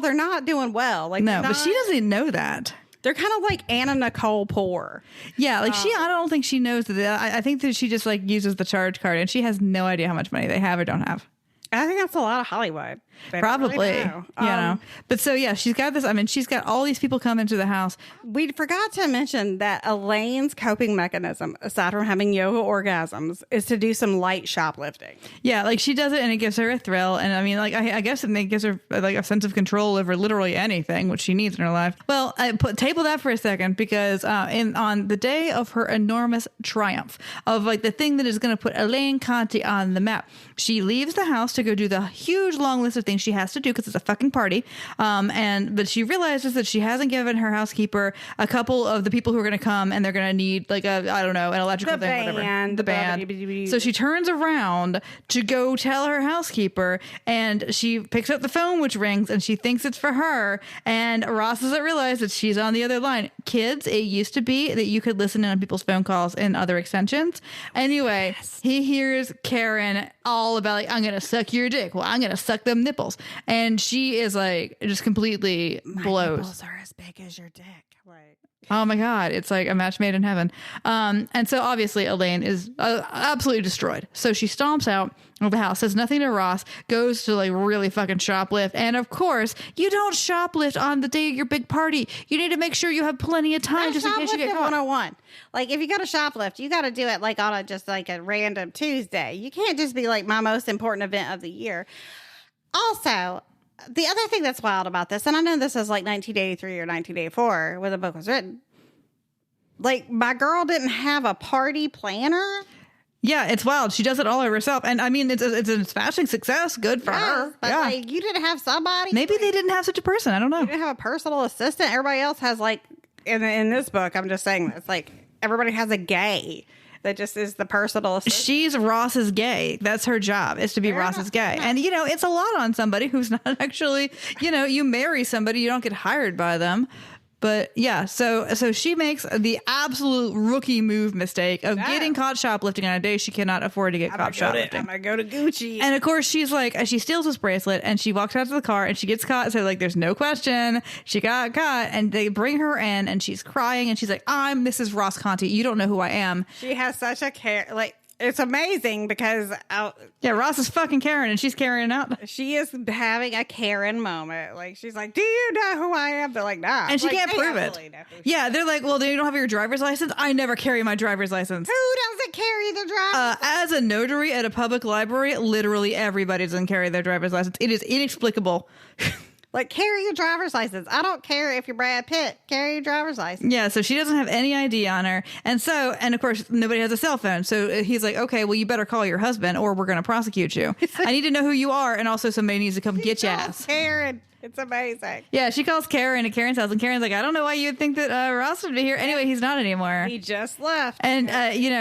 they're not doing well. Like, No, but she doesn't even know that. They're kind of like Anna Nicole poor. Yeah, like I don't think she knows that. I think that she just like uses the charge card and she has no idea how much money they have or don't have. I think that's a lot of Hollywood. They don't Probably, really know. you know. But so, yeah, she's got this. I mean, she's got all these people come into the house. We forgot to mention that Elaine's coping mechanism, aside from having yoga orgasms, is to do some light shoplifting. Yeah, like she does it and it gives her a thrill. And I mean, like, I guess it gives her like a sense of control over literally anything, which she needs in her life. Well, table that for a second because on the day of her enormous triumph of like the thing that is going to put Elaine Conti on the map, she leaves the house to go do the huge long list of things she has to do because it's a fucking party. But she realizes that she hasn't given her housekeeper a couple of the people who are going to come, and they're going to need like an electrical thing, whatever. The band. So she turns around to go tell her housekeeper, and she picks up the phone, which rings, and she thinks it's for her. And Ross doesn't realize that she's on the other line. Kids, it used to be that you could listen in on people's phone calls in other extensions. Anyway, he hears Karen all about like, I'm going to suck your dick. Well, I'm going to suck them nipples. And she is like, just completely blows. Nipples are as big as your dick. Like, oh my God. It's like a match made in heaven. And so obviously Elaine is absolutely destroyed. So she stomps out of the house, says nothing to Ross, goes to like really fucking shoplift. And of course, you don't shoplift on the day of your big party. You need to make sure you have plenty of time just in case you get caught. 101. Like if you got to shoplift, you got to do it like on just like a random Tuesday. You can't just be like my most important event of the year. Also, the other thing that's wild about this, and I know this is like 1983 or 1984 when the book was written, like my girl didn't have a party planner. Yeah, it's wild. She does it all herself. And I mean, it's a smashing success. Good for her. But like you didn't have somebody. Maybe they didn't have such a person. I don't know. You didn't have a personal assistant. Everybody else has like, in this book, I'm just saying this, like everybody has a gay that just is the personal assistant. She's Ross's gay. That's her job, is to be Ross's gay. And, you know, it's a lot on somebody who's not actually, you know, you marry somebody, you don't get hired by them. But yeah, so she makes the absolute rookie move mistake of getting caught shoplifting on a day she cannot afford to get caught shoplifting. I'm gonna go to Gucci. And of course, she's like, she steals this bracelet and she walks out to the car and she gets caught. So like, there's no question she got caught. And they bring her in and she's crying and she's like, I'm Mrs. Ross Conti. You don't know who I am. She has such a care, like. It's amazing because Ross is fucking Karen and she's carrying out. She is having a Karen moment. Like she's like, "Do you know who I am?" They're like, "Nah," and she can't prove it. Yeah, they're like, "Well, do you don't have your driver's license?" I never carry my driver's license. Who doesn't carry their driver's license? As a notary at a public library, literally everybody doesn't carry their driver's license. It is inexplicable. Like, carry your driver's license. I don't care if you're Brad Pitt. Carry your driver's license. Yeah, so she doesn't have any ID on her. And of course, nobody has a cell phone. So he's like, okay, well, you better call your husband or we're going to prosecute you. I need to know who you are. And also somebody needs to come get your ass. Karen. It's amazing. Yeah, she calls Karen at Karen's house, and Karen's like, I don't know why you would think that Ross would be here. Anyway, he's not anymore. He just left. And,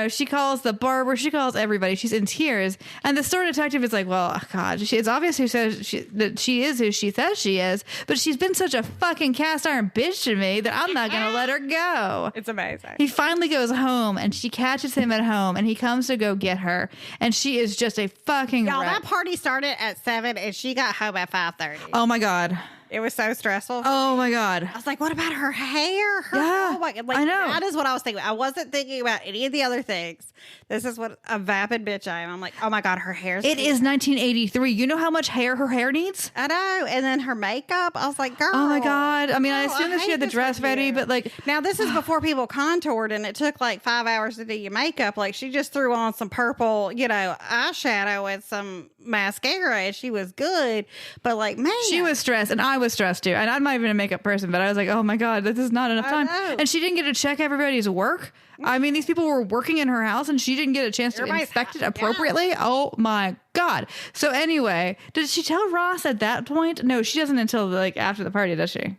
she calls the barber. She calls everybody. She's in tears. And the store detective is like, well, God, it's obvious that she is who she says she is, but she's been such a fucking cast iron bitch to me that I'm not going to let her go. It's amazing. He finally goes home, and she catches him at home, and he comes to go get her. And she is just a fucking Y'all, wreck. that party started at 7, and she got home at 5:30. Oh, my God. It was so stressful. Oh my God. I was like, what about her hair? Yeah, oh my God. Like, I know. That is what I was thinking. I wasn't thinking about any of the other things. This is what a vapid bitch I am. I'm like, oh my God, her hair's. It is 1983. You know how much hair her hair needs? I know. And then her makeup. I was like, girl. Oh my God. I mean, I assume that she had the dress ready, but like. Now, this is before people contoured and it took like 5 hours to do your makeup. Like, she just threw on some purple, eyeshadow and some mascara and she was good. But like, man. She was stressed and I was stressed too. And I'm not even a makeup person, but I was like, oh my God, this is not enough time. And she didn't get to check everybody's work. I mean, these people were working in her house and she didn't get a chance to inspect it appropriately. Yeah. Oh my God. So anyway, did she tell Ross at that point? No, she doesn't until like after the party, does she?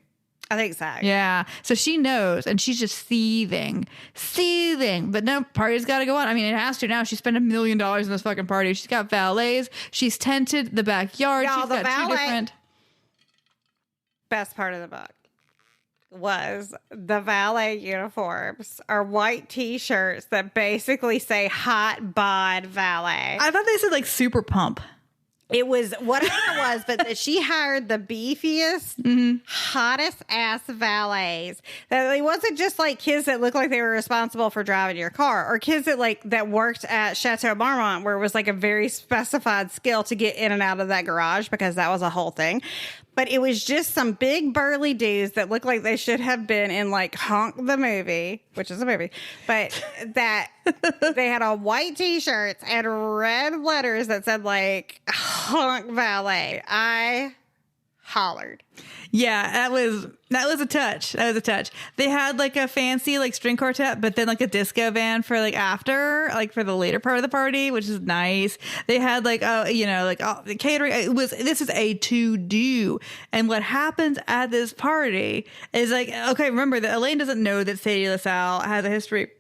I think so. Yeah. So she knows and she's just seething. But no, party's got to go on. I mean, it has to now. She spent $1 million in this fucking party. She's got valets. She's tented the backyard. She's got two different. Best part of the book was the valet uniforms are white t-shirts that basically say hot bod valet. I thought they said like super pump. It was whatever it was, but that she hired the beefiest, hottest ass valets. That it wasn't just like kids that looked like they were responsible for driving your car, or kids that worked at Chateau Marmont, where it was like a very specified skill to get in and out of that garage, because that was a whole thing. But it was just some big burly dudes that looked like they should have been in like Honk the Movie, which is a movie, but that they had on white t-shirts and red letters that said like Honk Valet. I hollered. Yeah, that was a touch. That was a touch. They had like a fancy like string quartet, but then like a disco band for like after, like for the later part of the party, which is nice. They had like the catering. This is a to do. And what happens at this party is like, okay, remember that Elaine doesn't know that Sadie LaSalle has a history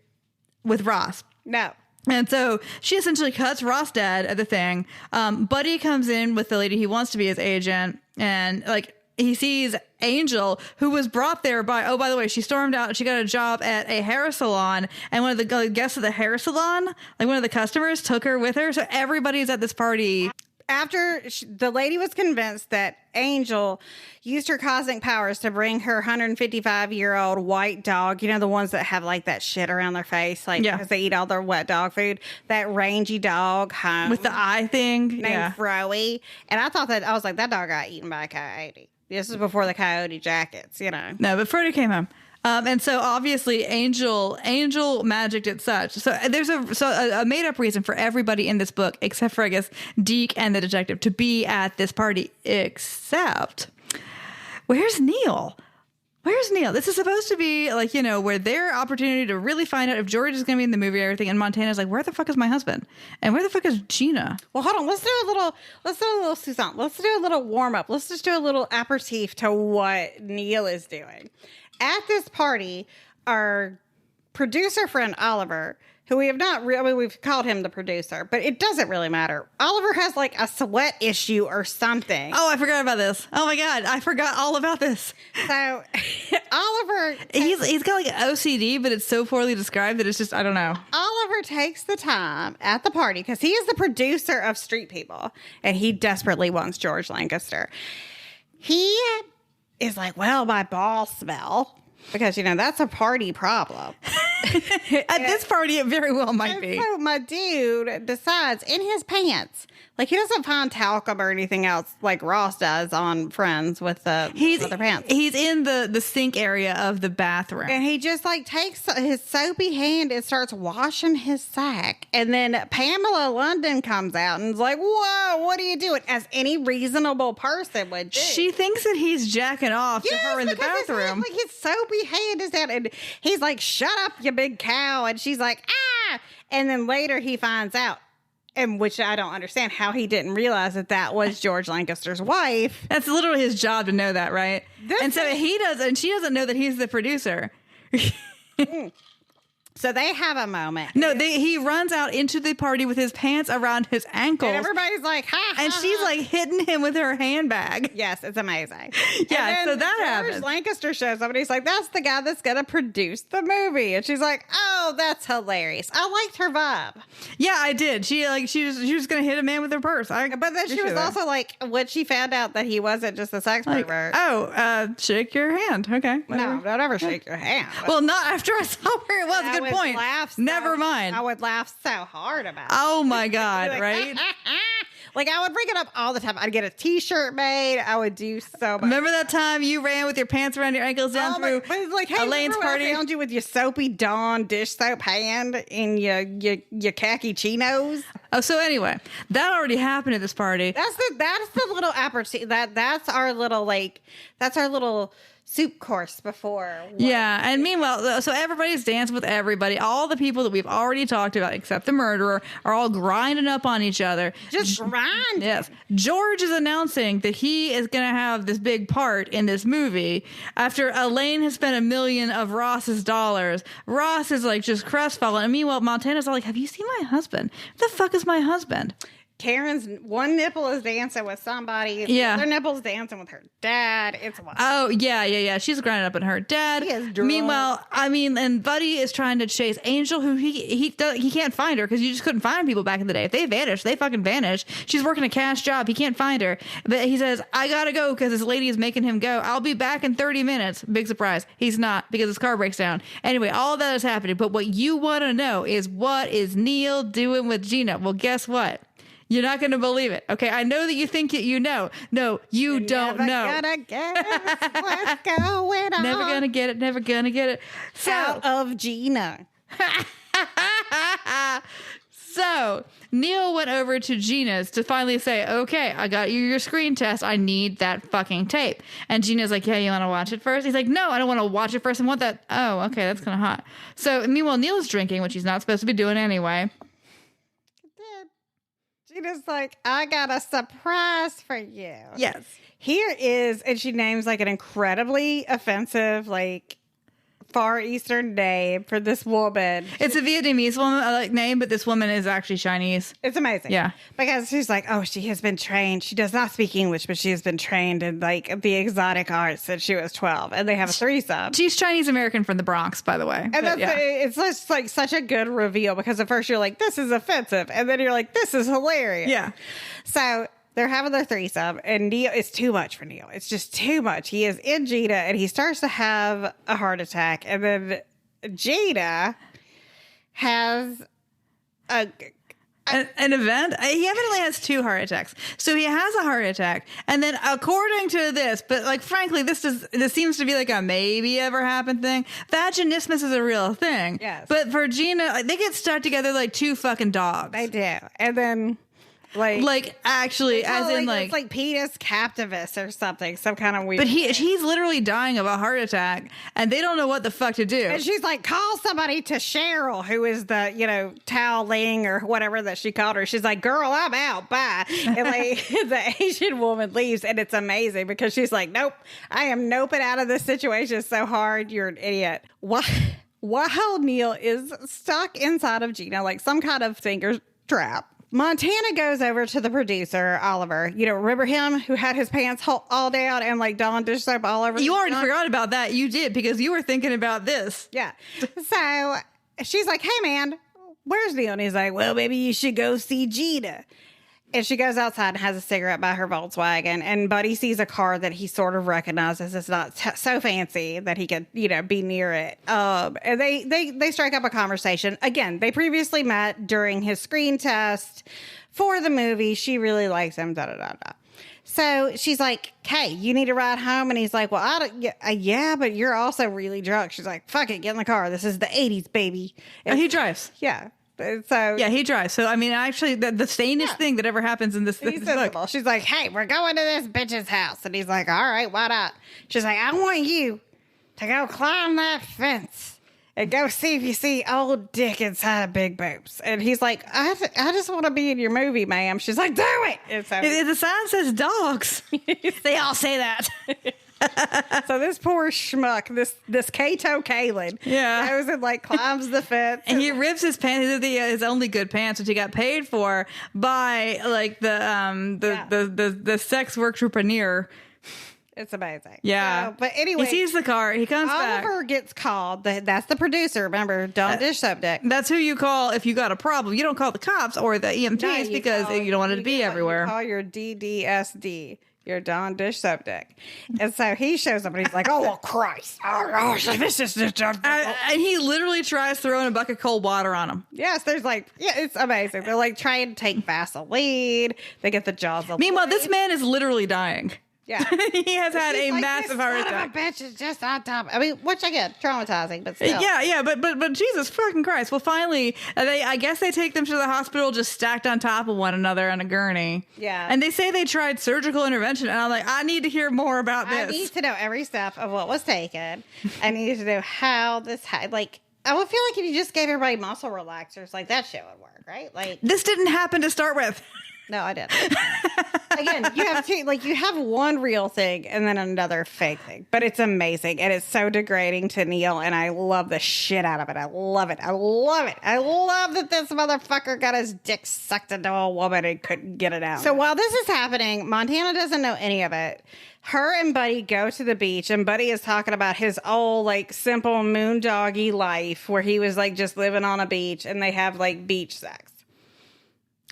with Ross. No. And so she essentially cuts Ross dead at the thing. Buddy comes in with the lady he wants to be his agent, and like he sees Angel, who was brought there by, oh, by the way, she stormed out. She got a job at a hair salon, and one of the guests of the hair salon, like one of the customers, took her with her. So everybody's at this party. After the lady was convinced that Angel used her cosmic powers to bring her 155-year-old white dog, you know, the ones that have like that shit around their face, like because they eat all their wet dog food, that rangy dog home with the eye thing named Froey. And I thought that, I was like, that dog got eaten by a coyote. This is before the coyote jackets, you know. No, but Frodo came home. And so obviously Angel magicked it such. So there's a made up reason for everybody in this book, except for I guess Deke and the detective, to be at this party. Except, where's Neil? Where's Neil? This is supposed to be like, you know, where their opportunity to really find out if George is going to be in the movie or everything. And Montana's like, where the fuck is my husband? And where the fuck is Gina? Well, hold on. Let's do a little Susan. Let's do a little warm up. Let's just do a little aperitif to what Neil is doing. At this party, our producer friend Oliver, who we have not really, we've called him the producer, but it doesn't really matter. Oliver has like a sweat issue or something. Oh, I forgot about this. Oh my God, I forgot all about this. So Oliver, he's got like OCD, but it's so poorly described that it's just, I don't know. Oliver takes the time at the party because he is the producer of Street People, and he desperately wants George Lancaster. He is like, well, my balls smell, because, you know, that's a party problem. At this party, it very well might be. So my dude decides in his pants, like he doesn't find talcum or anything else like Ross does on Friends with the other pants. He's in the sink area of the bathroom. And he just like takes his soapy hand and starts washing his sack. And then Pamela London comes out and is like, whoa, what are you doing? As any reasonable person would do. She thinks that he's jacking off to her in the bathroom. Like his soapy hand is down, and he's like, shut up, you big cow. And she's like, ah. And then later he finds out, and which I don't understand how he didn't realize that was George Lancaster's wife. That's literally his job to know that, right? So he does, and she doesn't know that he's the producer. So they have a moment. No, he runs out into the party with his pants around his ankles. And everybody's like, ha, and she's like hitting him with her handbag. Yes, it's amazing. Yeah, so that happens. George Lancaster shows up and he's like, that's the guy that's going to produce the movie. And she's like, oh, that's hilarious. I liked her vibe. Yeah, I did. She was going to hit a man with her purse. But then she was also like, when she found out that he wasn't just a sex pervert. Oh, shake your hand. Okay. Whatever. No, don't ever shake your hand. Well, not after I saw where it was. Good point. Never mind. I would laugh so hard about it. Oh my God, like, right? Like I would bring it up all the time. I'd get a t-shirt made. I would do so much. Remember that time you ran with your pants around your ankles down through like, hey, Elaine's party? I found you with your soapy Dawn dish soap hand in your khaki chinos. Oh, so anyway, that already happened at this party. That's the little aperitif. That's our little soup course before. Yeah, and meanwhile, so everybody's dancing with everybody. All the people that we've already talked about, except the murderer, are all grinding up on each other. Just grind. Yes. George is announcing that he is going to have this big part in this movie after Elaine has spent $1 million of Ross's dollars. Ross is like just crestfallen. And meanwhile, Montana's all like, have you seen my husband? What the fuck is my husband? Karen's one nipple is dancing with somebody. Yeah. The other nipple's dancing with her dad. It's wild. Oh, yeah. She's grinding up on her dad. He is drunk. Meanwhile, and Buddy is trying to chase Angel, who he can't find her because you just couldn't find people back in the day. If they vanish, they fucking vanish. She's working a cash job. He can't find her. But he says, I gotta go because this lady is making him go. I'll be back in 30 minutes. Big surprise. He's not because his car breaks down. Anyway, all that is happening. But what you want to know is what is Neil doing with Gina? Well, guess what? You're not going to believe it. Okay, I know that you think you know. No, you don't know. Never gonna guess what's going on. Never gonna get it. Never gonna get it. Out of Gina. So Neil went over to Gina's to finally say, okay, I got you your screen test. I need that fucking tape. And Gina's like, yeah, you want to watch it first? He's like, no, I don't want to watch it first. I want that. Oh, okay, that's kind of hot. So meanwhile, Neil's drinking, which he's not supposed to be doing anyway. Gina's like, I got a surprise for you. Yes. Here is, and she names like an incredibly offensive, like Far Eastern name for this woman. It's a Vietnamese woman name, but this woman is actually Chinese. It's amazing. Yeah. Because she's like, oh, she has been trained. She does not speak English, but she has been trained in like the exotic arts since she was 12. And they have a threesome. She's Chinese American from the Bronx, by the way. And it's just like such a good reveal because at first you're like, this is offensive. And then you're like, this is hilarious. Yeah. So they're having their threesome, and Neil, it's too much for Neil. It's just too much. He is in Gina, and he starts to have a heart attack. And then Gina has an event. He evidently has 2 heart attacks. So he has a heart attack, and then according to this, but like frankly, this seems to be like a maybe ever happen thing. Vaginismus is a real thing. Yes. But for Gina, they get stuck together like 2 fucking dogs. They do, and then. Like actually, as in it's like penis captivus or something, some kind of weird. But he's literally dying of a heart attack, and they don't know what the fuck to do. And she's like, call somebody to Cheryl, who is the Tao Ling or whatever that she called her. She's like, girl, I'm out, bye. And like the Asian woman leaves, and it's amazing because she's like, nope, I am noping out of this situation so hard. You're an idiot. While Neil is stuck inside of Gina, like some kind of finger trap. Montana goes over to the producer, Oliver. Remember him who had his pants all down and like Dawn dish soap all over? You already forgot about that. You did because you were thinking about this. Yeah. So she's like, hey, man, where's Neil? And he's like, well, maybe you should go see Gina. And she goes outside and has a cigarette by her Volkswagen. And Buddy sees a car that he sort of recognizes. It's not so fancy that he could, be near it. And they strike up a conversation. Again, they previously met during his screen test for the movie. She really likes him, da-da-da-da. So she's like, hey, you need to ride home? And he's like, well, yeah, but you're also really drunk. She's like, fuck it, get in the car. This is the 80s, baby. And he drives. Yeah. So yeah, he drives. So I mean, actually, the sanest thing that ever happens in this book. She's like, "Hey, we're going to this bitch's house," and he's like, "All right, why not?" She's like, "I want you to go climb that fence and go see if you see old dick inside big boobs." And he's like, "I just want to be in your movie, ma'am." She's like, "Do it." And so the sign says dogs. They all say that. So this poor schmuck, this Kato Kalin, goes and like climbs the fence, and he rips his pants, his only good pants, which he got paid for by like the sex worktrepreneur. It's amazing. Yeah. So, but anyway, he sees the car. He comes back. Oliver gets called. That's the producer. Remember, don't dish soap dick. That's who you call if you got a problem. You don't call the cops or the EMTs because you don't want it to be everywhere. You call your DDSD. Your Dawn dish soap dick. And so he shows up and he's like, oh, well, Christ. Oh, this is just... And he literally tries throwing a bucket of cold water on him. Yes, there's like, it's amazing. They're like trying to take Vaseline. They get the jaws of Meanwhile, this man is literally dying. Yeah. He has had a massive heart attack. Bitch is just on top. I mean, which again, traumatizing, but still. Yeah, but Jesus fucking Christ. Well, finally, I guess they take them to the hospital just stacked on top of one another on a gurney. Yeah. And they say they tried surgical intervention, and I'm like, I need to hear more about this. I need to know every step of what was taken. I need to know how this like, I would feel like if you just gave everybody muscle relaxers, like that shit would work, right? Like this didn't happen to start with. No, I didn't. Again, you have one real thing and then another fake thing, but it's amazing and it's so degrading to Neil, and I love the shit out of it. I love it. I love it. I love that this motherfucker got his dick sucked into a woman and couldn't get it out. So while this is happening, Montana doesn't know any of it. Her and Buddy go to the beach, and Buddy is talking about his old, like, simple moondoggy life where he was, like, just living on a beach, and they have, like, beach sex.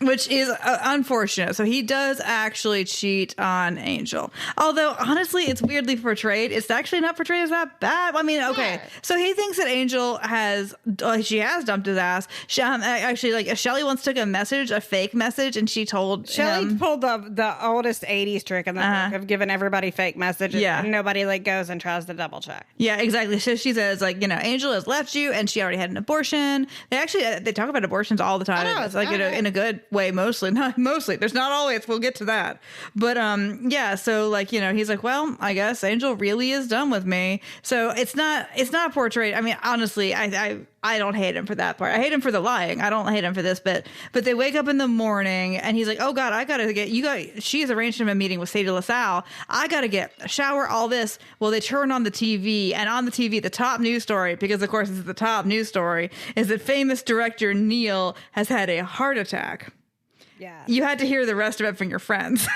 Which is unfortunate. So he does actually cheat on Angel. Although, honestly, it's weirdly portrayed. It's actually not portrayed as that bad. I mean, okay. Yeah. So he thinks that Angel she has dumped his ass. Actually, like, Shelley once took a fake message, and she told Shelley him. pulled the oldest 80s trick in the book of giving everybody fake messages. Yeah. And nobody, like, goes and tries to double check. Yeah, exactly. So she says, like, Angel has left you, and she already had an abortion. They talk about abortions all the time. I know, It's like in a good way, mostly. Not mostly. There's not always. We'll get to that. But yeah. So, like, he's like, well, I guess Angel really is done with me. So it's not portrayed. I mean, honestly, I don't hate him for that part. I hate him for the lying. I don't hate him for this bit. But they wake up in the morning, and he's like, oh God, I gotta get she has arranged him a meeting with Sadie LaSalle. I gotta get a shower, all this. Well, they turn on the TV, and on the TV, the top news story, because of course it's the top news story, is that famous director Neil has had a heart attack. Yeah. You had to hear the rest of it from your friends,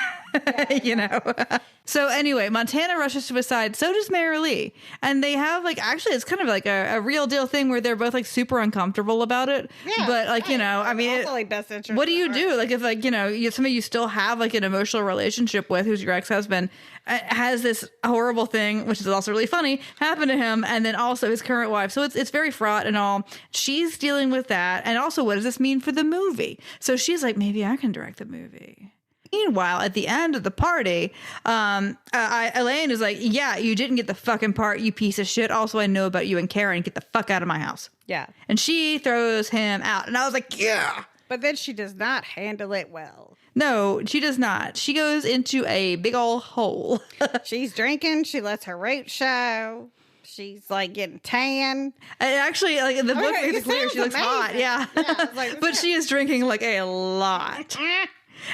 So anyway, Montana rushes to his side. So does Mary Lee. And they have, like, actually, it's kind of like a real deal thing where they're both, like, super uncomfortable about it. Yeah, but, like, I mean, also, like, best interest. what do you do? Like, if, like, somebody you still have, like, an emotional relationship with, who's your ex-husband, has this horrible thing, which is also really funny, happen to him, and then also his current wife. So it's very fraught and all. She's dealing with that. And also, what does this mean for the movie? So she's like, maybe I can direct the movie. Meanwhile, at the end of the party, Elaine is like, yeah, you didn't get the fucking part, you piece of shit. Also, I know about you and Karen. Get the fuck out of my house. Yeah. And she throws him out. And I was like, yeah. But then she does not handle it well. No, she does not. She goes into a big old hole. She's drinking. She lets her root show. She's, like, getting tan. And actually, like, in the book makes it clear she looks amazing. hot. Yeah. I was like, But she is drinking, like, a lot.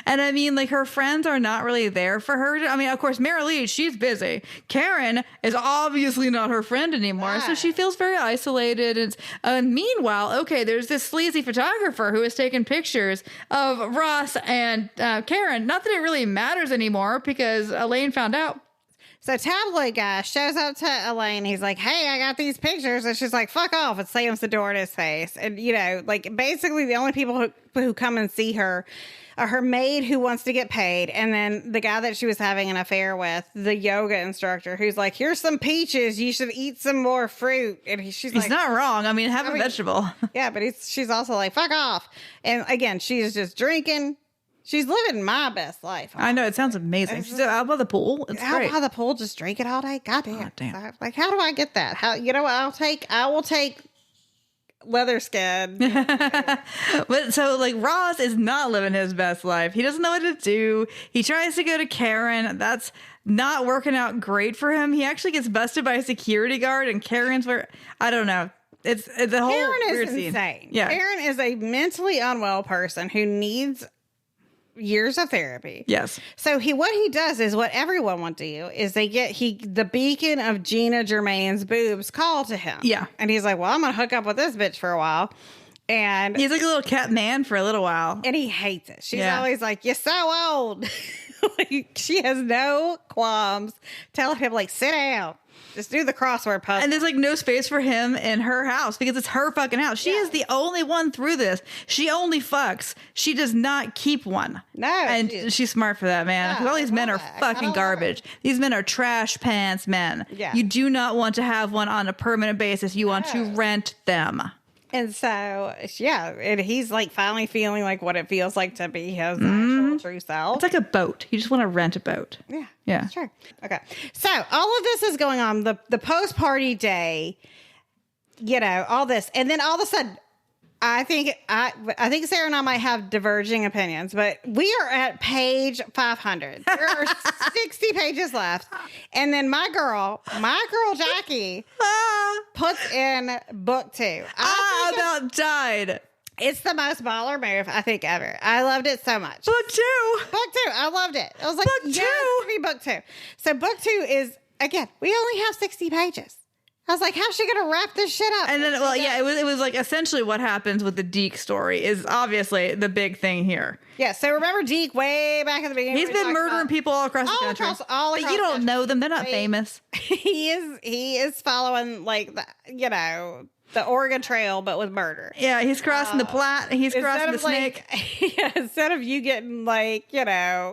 And I mean, like, her friends are not really there for her. I mean, of course, Mary Lee, she's busy. Karen is obviously not her friend anymore. So she feels very isolated. And meanwhile, okay, there's this sleazy photographer who has taken pictures of Ross and Karen. Not that it really matters anymore because Elaine found out. So tabloid guy shows up to Elaine. He's like, hey, I got these pictures. And she's like, fuck off. And slams the door in his face. And, like, basically the only people who come and see her are her maid who wants to get paid. And then the guy that she was having an affair with, the yoga instructor, who's like, here's some peaches. You should eat some more fruit. And she's like, he's not wrong. I mean, have a vegetable. Yeah, but she's also like, fuck off. And again, she's just drinking. She's living my best life. I know. It sounds amazing. She's out by the pool. It's out great. by the pool, just drinking all day. Goddamn. Oh, damn. Like, how do I get that? How, what I will take leather skin. But so, like, Ross is not living his best life. He doesn't know what to do. He tries to go to Karen. That's not working out great for him. He actually gets busted by a security guard, and Karen's where, I don't know. It's the whole Karen weird is scene. insane. Yeah. Karen is a mentally unwell person who needs years of therapy. Yes. So what he does is what everyone would do is they get the beacon of Gina Germain's boobs call to him. Yeah. And he's like, well, I'm gonna hook up with this bitch for a while. And he's like a little cat man for a little while. And he hates it. She's always like, you're so old. Like, she has no qualms telling him, like, sit down. Just do the crossword puzzle. And there's, like, no space for him in her house because it's her fucking house. She is the only one through this. She only fucks. She does not keep one. No. And she's smart for that, man. Because all these men are fucking garbage. These men are trash pants men. Yeah. You do not want to have one on a permanent basis. You want to rent them. And so, yeah, and he's, like, finally feeling like what it feels like to be his actual true self. It's like a boat. You just want to rent a boat. Yeah. Yeah. Sure. Okay. So all of this is going on, the post-party day, all this. And then all of a sudden, I think Sarah and I might have diverging opinions, but we are at page 500. There are 60 pages left. And then my girl Jackie puts in book 2. I about died. It's the most baller move, I think, ever. I loved it so much. Book 2. Book 2. I loved it. I was like, book 2. Yes, be book 2. So book 2 is, again, we only have 60 pages. I was like, how's she going to wrap this shit up? And then, well, yeah, it was like essentially what happens with the Deke story is obviously the big thing here. Yeah, so remember Deke way back at the beginning? He's been murdering people all across the country. All but across you don't know them. They're not He- famous. He is following, like, the Oregon Trail, but with murder. Yeah, he's crossing the Platte. He's crossing the Snake. Yeah, instead of you getting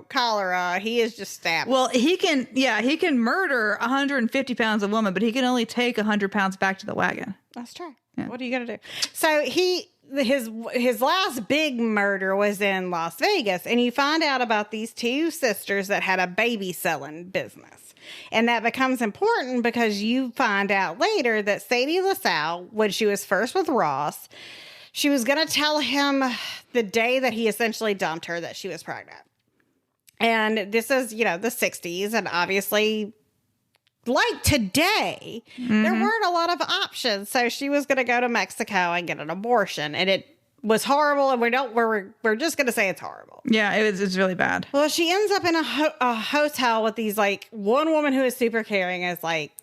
cholera, he is just stabbed. Well, he can murder 150 pounds of woman, but he can only take 100 pounds back to the wagon. That's true. Yeah. What are you gonna do? So his last big murder was in Las Vegas, and you find out about these two sisters that had a baby selling business. And that becomes important because you find out later that Sadie LaSalle, when she was first with Ross, she was going to tell him the day that he essentially dumped her that she was pregnant. And this is, the 60s. And obviously, like today, there weren't a lot of options. So she was going to go to Mexico and get an abortion. And it was horrible. And we're just going to say it's horrible. Yeah, it's really bad. Well, she ends up in a hotel with these, one woman who is super caring is like,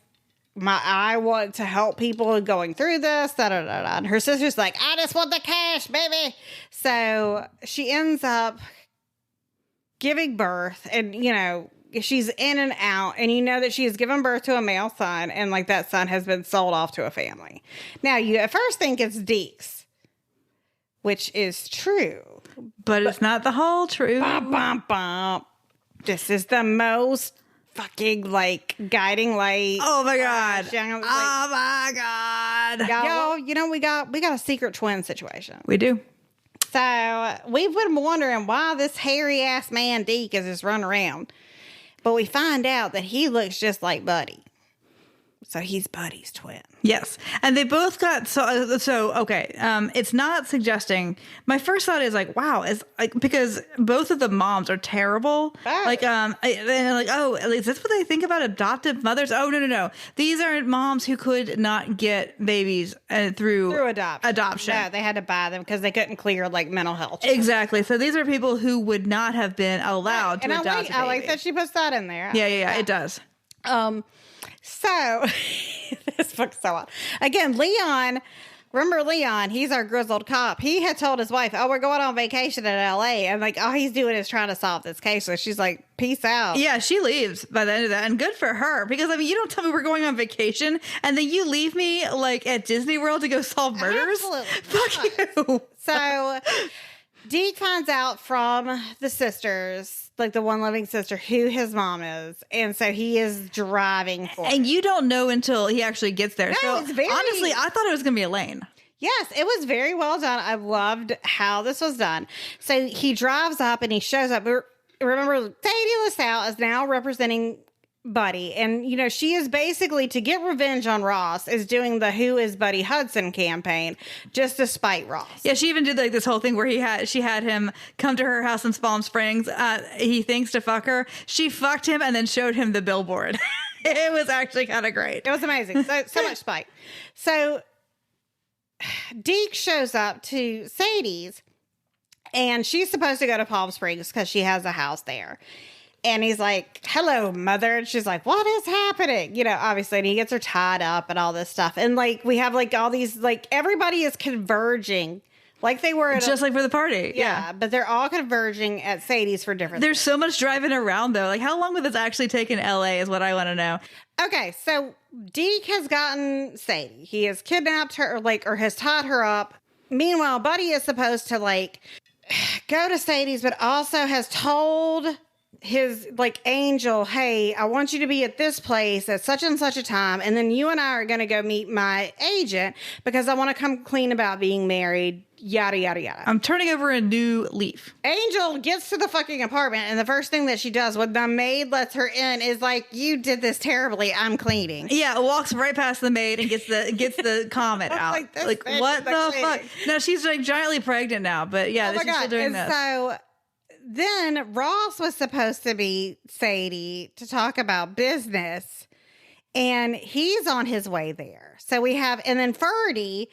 I want to help people going through this, da-da-da-da. And her sister's like, I just want the cash, baby. So she ends up giving birth, and, she's in and out, and that she has given birth to a male son, and, that son has been sold off to a family. Now, you at first think it's Deke's, which is true. But it's not the whole truth. Bum, bum, bum. This is the most fucking guiding light. Oh my God. Oh my God. Y'all, we got a secret twin situation. We do. So we've been wondering why this hairy ass man Deke is just running around. But we find out that he looks just like Buddy. So he's Buddy's twin. Yes. And they both got okay. It's not suggesting. My first thought is wow, because both of the moms are terrible. Oh. Is this what they think about adoptive mothers? Oh, no. These are moms who could not get babies through adoption. No, they had to buy them because they couldn't clear mental health. Exactly. So these are people who would not have been allowed to adopt a baby. I like that she puts that in there. Yeah, it does. So, this book's so odd. Again, Leon, remember Leon, he's our grizzled cop. He had told his wife, we're going on vacation in LA. And all he's doing is trying to solve this case. So she's like, peace out. Yeah, she leaves by the end of that. And good for her. Because, you don't tell me we're going on vacation and then you leave me at Disney World to go solve murders. Absolutely. Fuck you. So, Deke finds out from the sisters, the one living sister, who his mom is. And so he is driving for And you don't know until he actually gets there. No, so it's very... honestly, I thought it was going to be Elaine. Yes, it was very well done. I loved how this was done. So he drives up and he shows up. Remember, Sadie LaSalle is now representing Buddy. And, she is basically, to get revenge on Ross, is doing the Who is Buddy Hudson campaign just to spite Ross. Yeah, she even did this whole thing where she had him come to her house in Palm Springs. He thinks to fuck her. She fucked him and then showed him the billboard. It was actually kind of great. It was amazing. So much spite. So Deke shows up to Sadie's, and she's supposed to go to Palm Springs because she has a house there. And he's like, hello, mother. And she's like, what is happening? Obviously. And he gets her tied up and all this stuff. And we have all these, everybody is converging. They were at just for the party. Yeah. But they're all converging at Sadie's for different There's so much driving around though. How long would this actually take in LA is what I want to know. Okay. So Deke has gotten Sadie. He has kidnapped her or has tied her up. Meanwhile, Buddy is supposed to go to Sadie's, but also has told his angel, hey, I want you to be at this place at such and such a time, and then you and I are going to go meet my agent because I want to come clean about being married, yada yada yada. I'm turning over a new leaf. Angel gets to the fucking apartment, and the first thing that she does when the maid lets her in is you did this terribly, I'm cleaning. Yeah, walks right past the maid and gets the comment out. What the fuck? No, she's giantly pregnant now, but yeah, she's still doing this. So then Ross was supposed to be Sadie to talk about business, and he's on his way there. So we have, and then Ferdy,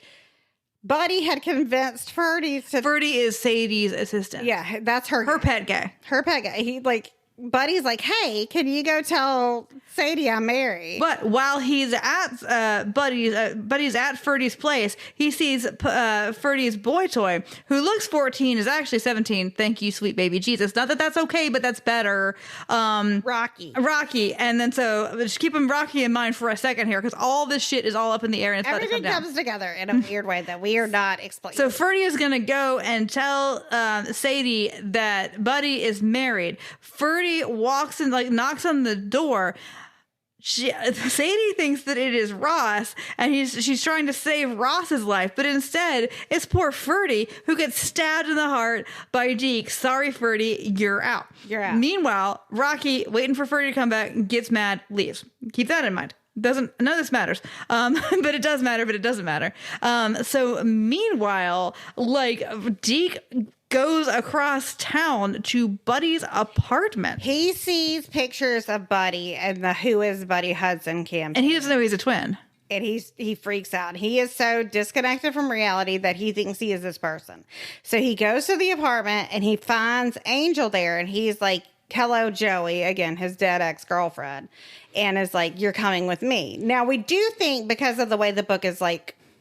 Buddy had convinced Ferdy to... Ferdy is Sadie's assistant. Yeah, that's her pet guy. Her pet guy. He Buddy's like, hey, can you go tell Sadie I'm married? But while he's at Buddy's at Ferdy's place, he sees Ferdy's boy toy, who looks 14, is actually 17. Thank you, sweet baby Jesus. Not that that's okay, but that's better. Rocky. And then so just keep him Rocky in mind for a second here, because all this shit is all up in the air and it's about to come Everything down. comes together in a weird way that we are not explaining. So Ferdy is going to go and tell Sadie that Buddy is married. Ferdy walks and knocks on the door. Sadie thinks that it is Ross, and she's trying to save Ross's life, but instead it's poor Ferdy who gets stabbed in the heart by Deke. Sorry, Ferdy, you're out. You're out. Meanwhile, Rocky, waiting for Ferdy to come back, gets mad, leaves. Keep that in mind. None of this matters. But it does matter, but it doesn't matter. So meanwhile, Deke goes across town to Buddy's apartment. He sees pictures of Buddy and the Who is Buddy Hudson campaign. And he doesn't know he's a twin. And he freaks out. He is so disconnected from reality that he thinks he is this person. So he goes to the apartment and he finds Angel there, and he's like, hello, Joey, again, his dead ex-girlfriend, and is like, you're coming with me. Now, we do think, because of the way the book is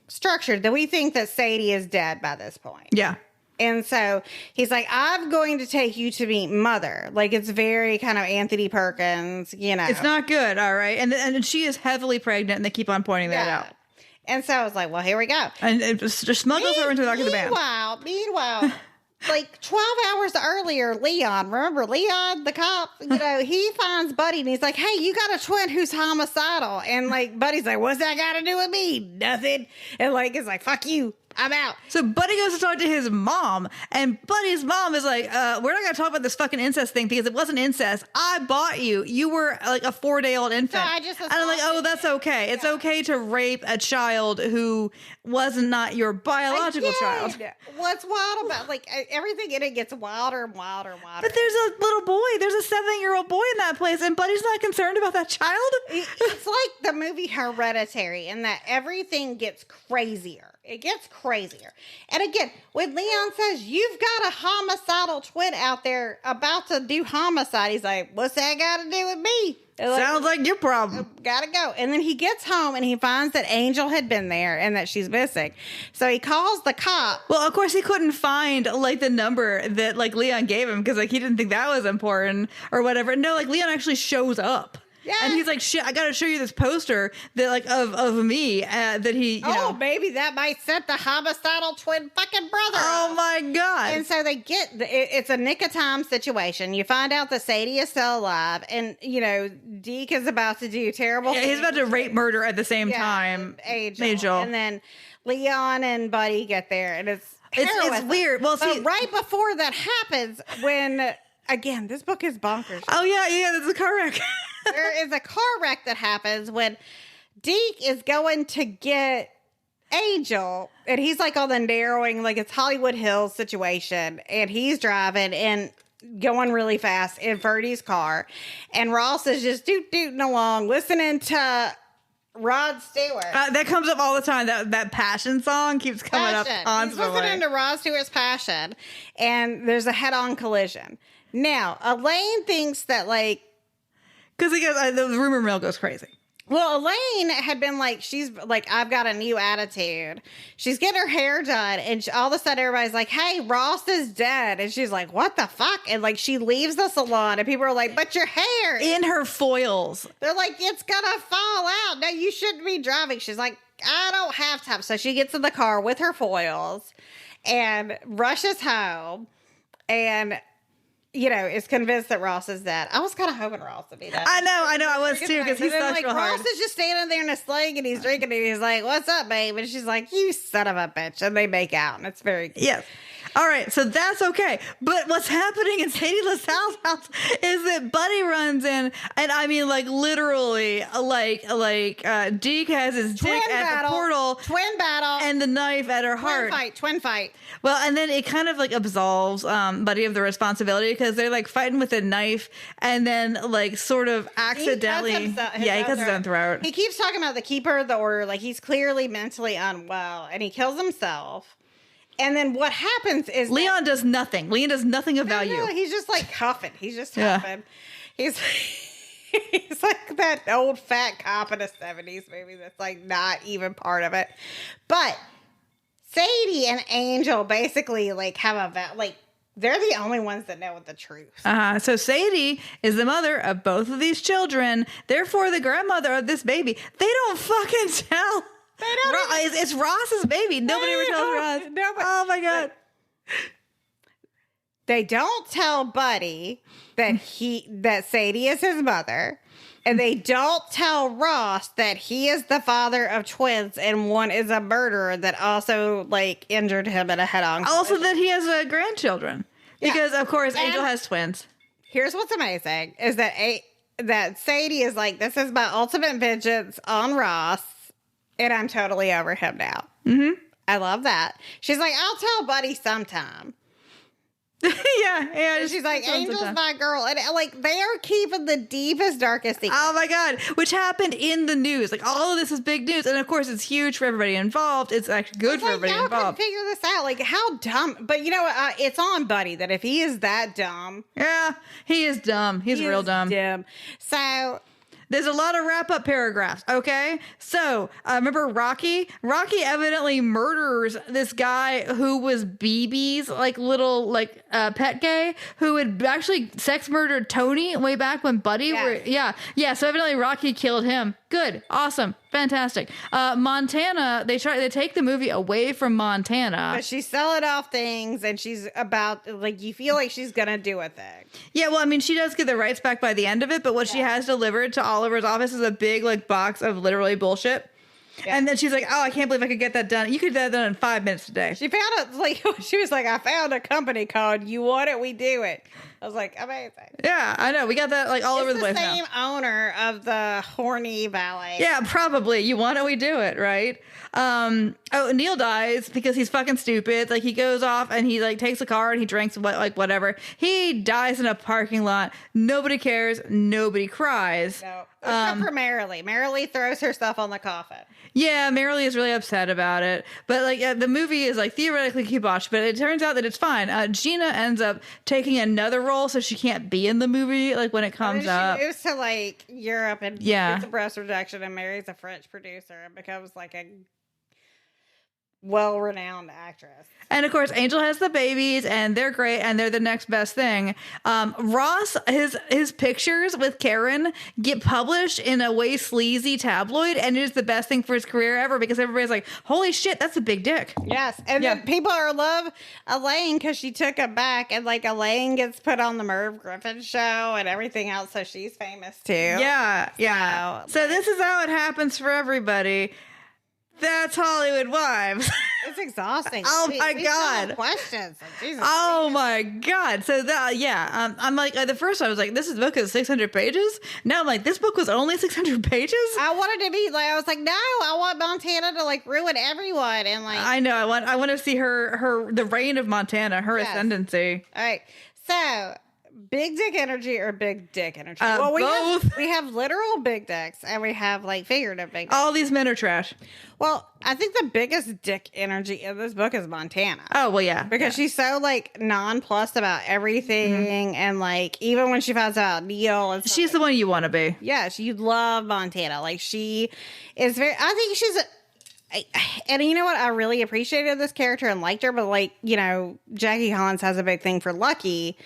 structured, that we think that Sadie is dead by this point. Yeah. And so he's like, I'm going to take you to meet Mother. It's very kind of Anthony Perkins, It's not good, all right? And she is heavily pregnant, and they keep on pointing that out. And so I was like, well, here we go. And it just smuggles her into the back of the band. Meanwhile, 12 hours earlier, remember Leon, the cop, he finds Buddy and he's like, hey, you got a twin who's homicidal. And Buddy's like, what's that got to do with me? Nothing. And it's like, fuck you. I'm out. So Buddy goes to talk to his mom, and Buddy's mom is like, we're not going to talk about this fucking incest thing because it wasn't incest. I bought you. You were a 4-day-old infant. So and I'm like, oh, that's okay. It's okay to rape a child who was not your biological child. What's wild about, everything in it gets wilder and wilder and wilder. But there's a little boy. There's a 7-year-old boy in that place, and Buddy's not concerned about that child. It's like the movie Hereditary, in that everything gets crazier. It gets crazier. And again, when Leon says, you've got a homicidal twin out there about to do homicide, he's like, what's that got to do with me? Sounds like your problem. Gotta go. And then he gets home and he finds that Angel had been there and that she's missing. So he calls the cop. Well, of course, he couldn't find the number that Leon gave him because he didn't think that was important or whatever. No, Leon actually shows up. Yeah. And he's like, shit, I got to show you this poster that of me that he, you know. Maybe that might set the homicidal twin fucking brother Oh off. my God. And so they get, it's a nick of time situation. You find out that Sadie is still alive and, Deke is about to do terrible things. He's about to rape murder at the same time. Angel. And then Leon and Buddy get there and it's weird. Well, see, right before that happens when, again, this book is bonkers. Oh yeah, that's a car wreck. There is a car wreck that happens when Deke is going to get Angel, and he's on the narrowing, it's Hollywood Hills situation, and he's driving and going really fast in Ferdy's car, and Ross is just dooting along, listening to Rod Stewart. That comes up all the time. That Passion song keeps coming up constantly. He's listening to Rod Stewart's Passion, and there's a head-on collision. Now, Elaine thinks that, because the rumor mill goes crazy. Well, Elaine had been she's I've got a new attitude. She's getting her hair done, and all of a sudden everybody's like, hey, Ross is dead. And she's like, what the fuck? And she leaves the salon, and people are like, but your hair. In her foils. They're like, it's gonna fall out. No, you shouldn't be driving. She's like, I don't have time. So she gets in the car with her foils and rushes home and is convinced that Ross is dead. I was kind of hoping Ross would be dead. I know, I was too, because he sucks real hard. Ross is just standing there in a sling and he's drinking and he's like, what's up, babe? And she's like, you son of a bitch. And they make out, and it's very cute. Yes. All right, so that's okay. But what's happening in Sadie LaSalle's house is that Buddy runs in, and I mean, literally, Deke has his dick at the portal. Twin battle. And the knife at her heart. Twin fight. Well, and then it kind of absolves Buddy of the responsibility because they're fighting with a knife and then sort of accidentally. He cuts his own throat. He keeps talking about the keeper of the order. He's clearly mentally unwell and he kills himself. And then what happens is Leon does nothing. Leon does nothing of value. No, he's just like huffing. He's just huffing. He's like that old fat cop in a 70s movie that's like not even part of it. But Sadie and Angel basically like have they're the only ones that know the truth. So Sadie is the mother of both of these children, therefore the grandmother of this baby. They don't fucking tell. They don't it's Ross's baby. Nobody ever tells Ross. Nobody. Oh my God. They don't tell Buddy that Sadie is his mother. And they don't tell Ross that he is the father of twins and one is a murderer that also like injured him in a head-on collision. Also that he has grandchildren. Because of course Angel has twins. Here's what's amazing is that Sadie is like, this is my ultimate vengeance on Ross and I'm totally over him now. Mm-hmm. I love that. She's like, I'll tell Buddy sometime. yeah. She's like, Angel's my girl. And like, they are keeping the deepest, darkest secret. Oh my God. Which happened in the news. Like, all of this is big news. And of course, it's huge for everybody involved. It's actually good for everybody y'all involved. Couldn't figure this out. Like, how dumb. But you know what? It's on Buddy that if he is that dumb. Yeah, he is dumb. He's real dumb. So there's a lot of wrap-up paragraphs, okay? So, remember Rocky? Rocky evidently murders this guy who was BB's, like, little, like, pet gay, who had actually sex murdered Tony way back when Buddy were... Yeah, so evidently Rocky killed him. Good. Awesome. Fantastic. Montana, they take the movie away from Montana. But she's selling off things and she's about, like, you feel like she's gonna do a thing. Yeah, well, I mean, she does get the rights back by the end of it, but what she has delivered to Oliver's office is a big, like, box of literally bullshit. Yeah. And then she's like, oh, I can't believe I could get that done. You could get that done in 5 minutes today. She found she was like, I found a company called You Want It, We Do It. I was like, amazing. Yeah, I know. We got that like all over the place now. It's the same owner of the horny ballet. Yeah, probably. You want it, we do it, right? Neil dies because he's fucking stupid. Like, he goes off and he like takes a car and he drinks whatever. He dies in a parking lot. Nobody cares. Nobody cries. No. Except for Marilee. Marilee throws herself on the coffin. Yeah, Marilee is really upset about it. But like the movie is like theoretically kiboshed, but it turns out that it's fine. Gina ends up taking another role, so she can't be in the movie like when it comes up. She moves to like Europe and gets a breast reduction and marries a French producer and becomes like a well-renowned actress. And of course, Angel has the babies, and they're great, and they're the next best thing. Ross, his pictures with Karen get published in a way sleazy tabloid, and it is the best thing for his career ever because everybody's like, "Holy shit, that's a big dick." Yes, and then people love Elaine because she took him back, and like Elaine gets put on the Merv Griffin show and everything else, so she's famous too. Yeah. So this is how it happens for everybody. That's Hollywood Wives. It's exhausting. Oh my God. Have questions. Jesus. Oh my God. So that, I'm like, at the first I was like, this book is 600 pages. Now I'm like, this book was only 600 pages. I wanted to be like, I was like, no, I want Montana to like ruin everyone. And like, I know. I want to see the reign of Montana, her ascendancy. All right. So, big dick energy or big dick energy? Well, both. We have literal big dicks and we have like figurative big dicks. All these men are trash. Well, I think the biggest dick energy in this book is Montana. Oh, well, yeah. Because she's so like nonplussed about everything. And like, even when she finds out Neil is she's the one you want to be. Yeah, you love Montana. Like, she is I think she's and you know what? I really appreciated this character and liked her. But like, you know, Jackie Collins has a big thing for Lucky.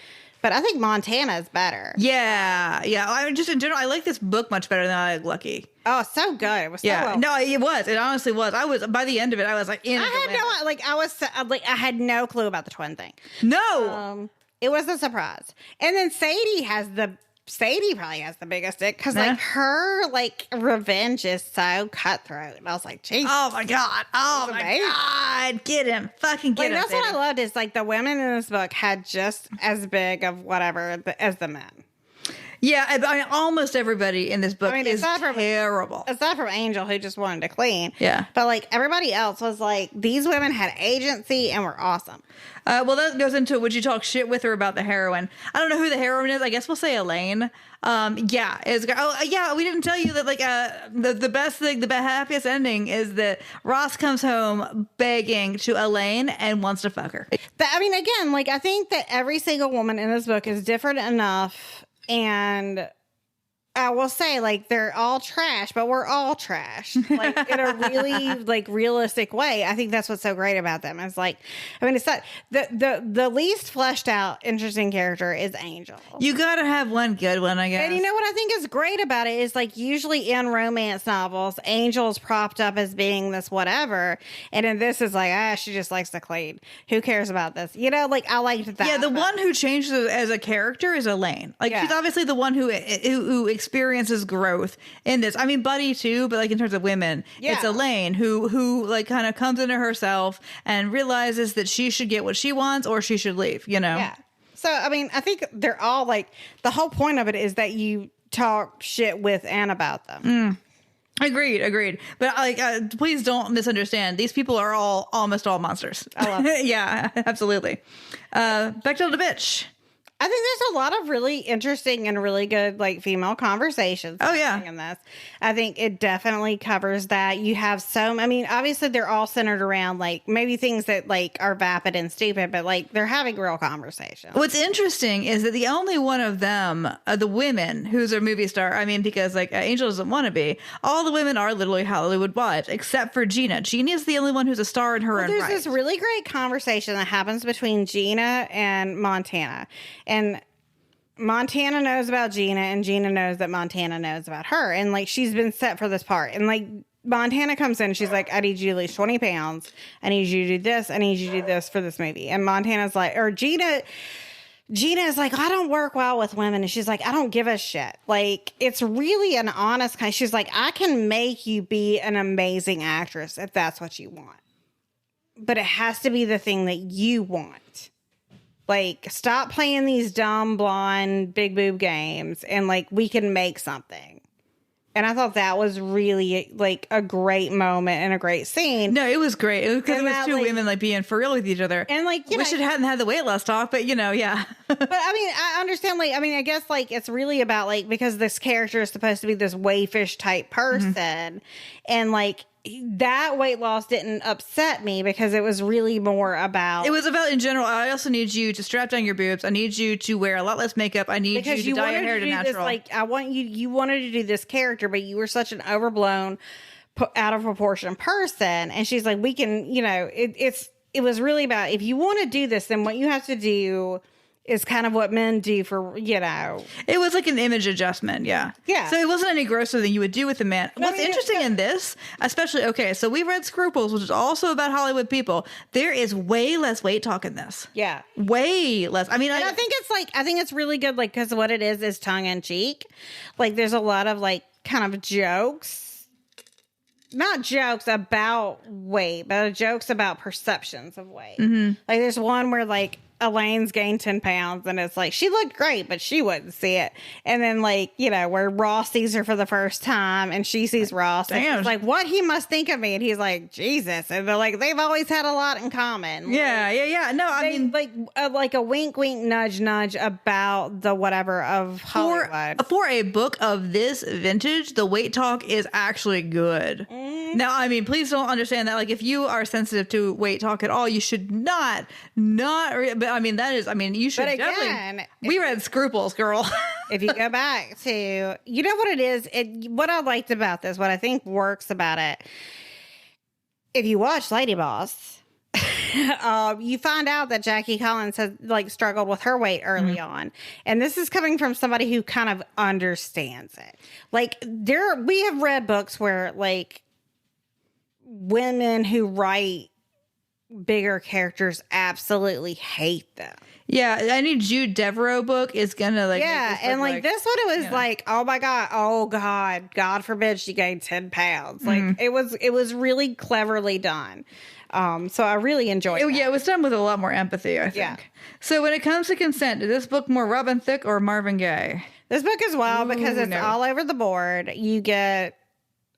But I think Montana is better. Yeah. I just in general, I like this book much better than I like Lucky. Oh, so good. It was so well. No, it was. It honestly was. I was by the end of it. I was like, I had no clue about the twin thing. No, it was a surprise. And then Sadie probably has the biggest dick because like her like revenge is so cutthroat. And I was like, Jesus. Oh my God. Oh my God. Get him. Fucking get him. That's what I loved is like the women in this book had just as big of whatever as the men. Yeah, I mean, almost everybody in this book is terrible. Aside from Angel, who just wanted to clean. Yeah. But, like, everybody else was like, these women had agency and were awesome. Well, that goes into, would you talk shit with her about the heroine? I don't know who the heroine is. I guess we'll say Elaine. Yeah. We didn't tell you that, like, the best thing, the happiest ending is that Ross comes home begging to Elaine and wants to fuck her. I mean, again, like, I think that every single woman in this book is different enough, and I will say, like, they're all trash, but we're all trash, like, in a really, like, realistic way. I think that's what's so great about them. It's like, I mean, it's not the least fleshed out, interesting character is Angel. You gotta have one good one, I guess. And you know what I think is great about it is, like, usually in romance novels, Angel's propped up as being this whatever, and in this is like, she just likes to clean. Who cares about this? You know, like, I liked that. Yeah, the one who changes as a character is Elaine. Like, she's obviously the one who experiences growth in this. I mean, Buddy too, but, like, in terms of women, it's Elaine who like kind of comes into herself and realizes that she should get what she wants or she should leave, you know? Yeah. So, I mean, I think they're all, like, the whole point of it is that you talk shit with and about them. Agreed. But, like, please don't misunderstand. These people are almost all monsters. I love it. Yeah, absolutely. Bechdel the bitch. I think there's a lot of really interesting and really good, like, female conversations. Oh, yeah. In this. I think it definitely covers that. You have I mean, obviously they're all centered around, like, maybe things that, like, are vapid and stupid, but, like, they're having real conversations. What's interesting is that the only one of them, the women who's a movie star, I mean, because, like, Angel doesn't want to be, all the women are literally Hollywood wives, except for Gina. Gina is the only one who's a star in her own right. There's this really great conversation that happens between Gina and Montana. And Montana knows about Gina, and Gina knows that Montana knows about her. And, like, she's been set for this part. And, like, Montana comes in, she's like, I need you to lose 20 pounds. I need you to do this. I need you to do this for this movie. And Montana's like, or Gina is like, I don't work well with women. And she's like, I don't give a shit. Like, it's really an honest kind. She's like, I can make you be an amazing actress if that's what you want. But it has to be the thing that you want. Like, stop playing these dumb, blonde, big boob games, and, like, we can make something. And I thought that was really, like, a great moment and a great scene. No, it was great. It was because it was two women, like, being for real with each other. And, like, wish it hadn't had the weight loss talk, but, you know, yeah. But, I mean, I understand, like, I mean, I guess, like, it's really about, like, because this character is supposed to be this wayfish type person, and, like, that weight loss didn't upset me because it was really more about... It was about, in general, I also need you to strap down your boobs. I need you to wear a lot less makeup. I need you to dye your hair to natural. This, like, you wanted to do this character, but you were such an overblown, out of proportion person. And she's like, we can, you know, it was really about, if you want to do this, then what you have to do is kind of what men do for, you know. It was like an image adjustment, yeah. Yeah. So it wasn't any grosser than you would do with a man. What's interesting in this, especially, okay, so we read Scruples, which is also about Hollywood people. There is way less weight talk in this. Yeah. Way less. I mean, I think it's really good, like, because what it is tongue in cheek. Like, there's a lot of, like, kind of jokes. Not jokes about weight, but jokes about perceptions of weight. Mm-hmm. Like, there's one where, like, Elaine's gained 10 pounds and it's like, she looked great, but she wouldn't see it. And then, like, you know, where Ross sees her for the first time and she sees Ross. And it's like, what he must think of me. And he's like, Jesus. And they're like, they've always had a lot in common. Yeah. No, I mean, like a wink, wink, nudge, nudge about the whatever of Hollywood. For a book of this vintage, the weight talk is actually good. Now, I mean, please don't understand that, like, if you are sensitive to weight talk at all, you should not, but I mean, you should definitely. We read Scruples, girl. If you go back to, you know what it is? What I liked about this, what I think works about it, if you watch Lady Boss, you find out that Jackie Collins has, like, struggled with her weight early on. And this is coming from somebody who kind of understands it. Like, we have read books where, like, women who write bigger characters absolutely hate them. Yeah, any Jude Devereaux book is gonna, like, and like this one, it was like, oh my God forbid she gained 10 pounds. Like, it was really cleverly done. So I really enjoyed it. Yeah, it was done with a lot more empathy, I think. Yeah. So when it comes to consent, is this book more Robin Thicke or Marvin Gaye? This book is wild because it's no. all over the board. You get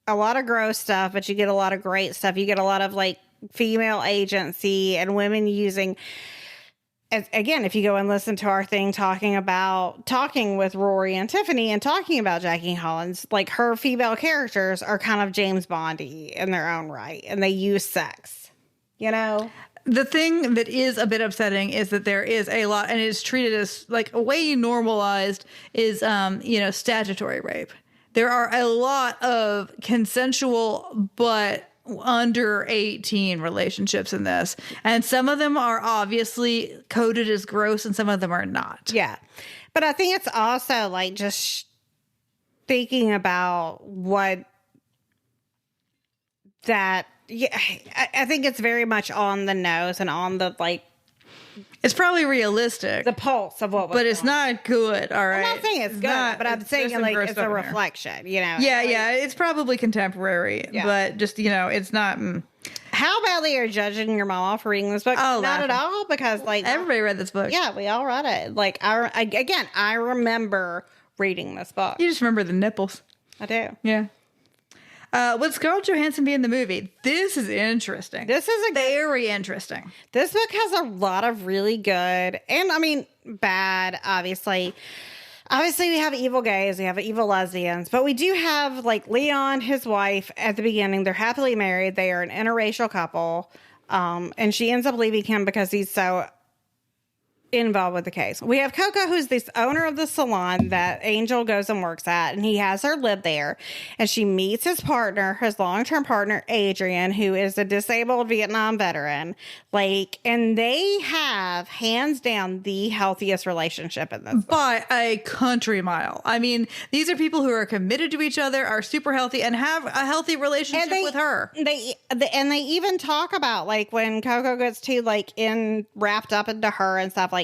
a lot of gross stuff, but you get a lot of great stuff. You get a lot of like female agency and women using. Again, if you go and listen to our thing talking with Rory and Tiffany and talking about Jackie Collins, like her female characters are kind of James Bondy in their own right, and they use sex, you know? The thing that is a bit upsetting is that there is a lot, and it's treated as like way normalized, is, statutory rape. There are a lot of consensual, but under 18 relationships in this, and some of them are obviously coded as gross and some of them are not. Yeah, but I think it's also like just thinking about what that, yeah, I think it's very much on the nose and on the like, it's probably realistic, the pulse of what was but it's not good. All right, I'm not saying it's good, but I'm saying like it's a reflection, you know? Yeah, it's probably contemporary, but just, it's not. How badly are you judging your mama for reading this book? Oh, not at all, because like everybody read this book. Yeah, we all read it. Like I remember reading this book. You just remember the nipples. I do. Yeah. Would Scarlett Johansson be in the movie? This is interesting. This is very interesting. This book has a lot of really good and I mean bad, obviously. Obviously, we have evil gays, we have evil lesbians, but we do have like Leon, his wife, at the beginning. They're happily married. They are an interracial couple. And she ends up leaving him because he's so involved with the case. We have Coco, who's this owner of the salon that Angel goes and works at, and he has her live there. And she meets his partner, his long-term partner, Adrian, who is a disabled Vietnam veteran. Like, and they have hands down the healthiest relationship in this book. By a country mile. I mean, these are people who are committed to each other, are super healthy, and have a healthy relationship with her. They even talk about like when Coco gets too like wrapped up into her and stuff, like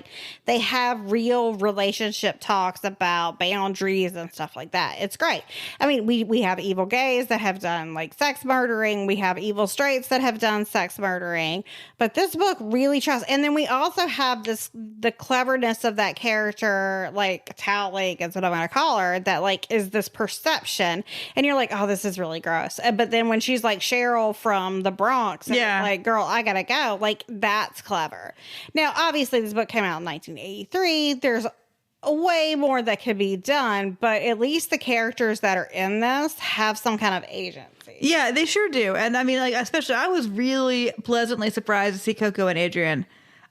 they have real relationship talks about boundaries and stuff like that. It's great. I mean, we have evil gays that have done like sex murdering. We have evil straights that have done sex murdering. But this book really tries. And then we also have the cleverness of that character, like Tal Lake is what I'm going to call her, that like is this perception. And you're like, oh, this is really gross. But then when she's like Cheryl from the Bronx, and like, girl, I got to go. Like, that's clever. Now, obviously, this book came out in 1983. There's way more that could be done, but at least the characters that are in this have some kind of agency. Yeah, they sure do. And I mean, like, especially, I was really pleasantly surprised to see Coco and Adrian.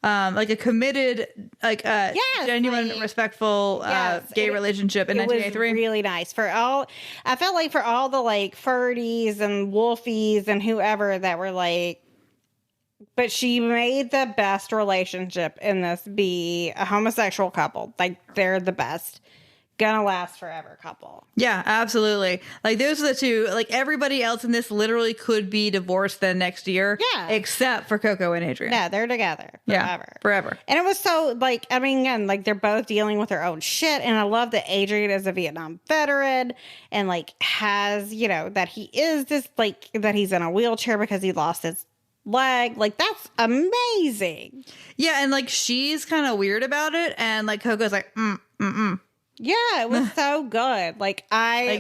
Like a committed, like genuine, respectful gay relationship in 1983. It was really nice. I felt like for all the like Ferdies and Wolfies and whoever that were like, but she made the best relationship in this be a homosexual couple. Like, they're the best. Gonna last forever couple. Yeah, absolutely. Like, those are the two. Like, everybody else in this literally could be divorced then next year. Yeah. Except for Coco and Adrian. Yeah, they're together forever. Yeah, forever. And it was so, like, I mean, again, like, they're both dealing with their own shit. And I love that Adrian is a Vietnam veteran and, like, has, that he is this, like, that he's in a wheelchair because he lost his leg. Like, that's amazing. Yeah, and like she's kind of weird about it, and like Coco's like yeah, it was so good. Like,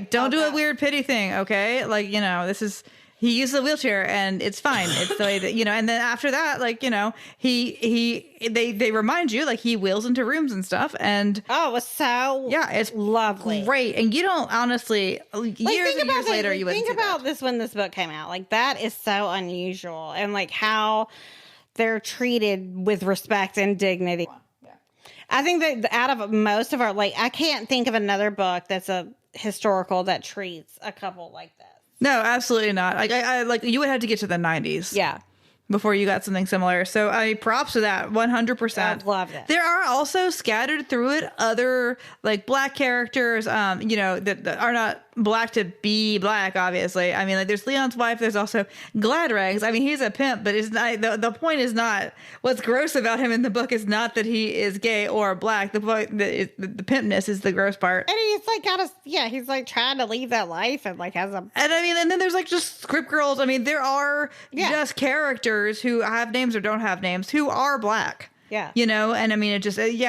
don't do a weird pity thing, okay? Like, this is, he uses a wheelchair and it's fine. It's the way that, and then after that, like, they remind you, like, he wheels into rooms and stuff. And it was so it's lovely. Great. And you don't honestly, years and years later, you wouldn't think about this when this book came out. Like, that is so unusual. And like how they're treated with respect and dignity. I think that out of most of our, like, I can't think of another book that's a historical that treats a couple like this. No, absolutely not. Like, I like, you would have to get to the 90s. Yeah. Before you got something similar. So props to that. 100%. I love it. There are also scattered through it other like black characters, that are not black to be black, obviously. I mean, like, there's Leon's wife. There's also Gladrags. I mean, he's a pimp, but it's not, the point is not, what's gross about him in the book is not that he is gay or black. The point, the pimpness is the gross part. And he's like he's like trying to leave that life and like has a. And I mean, and then there's like just script girls. I mean, there are just characters who have names or don't have names who are black. Yeah. You know, and I mean, it just, it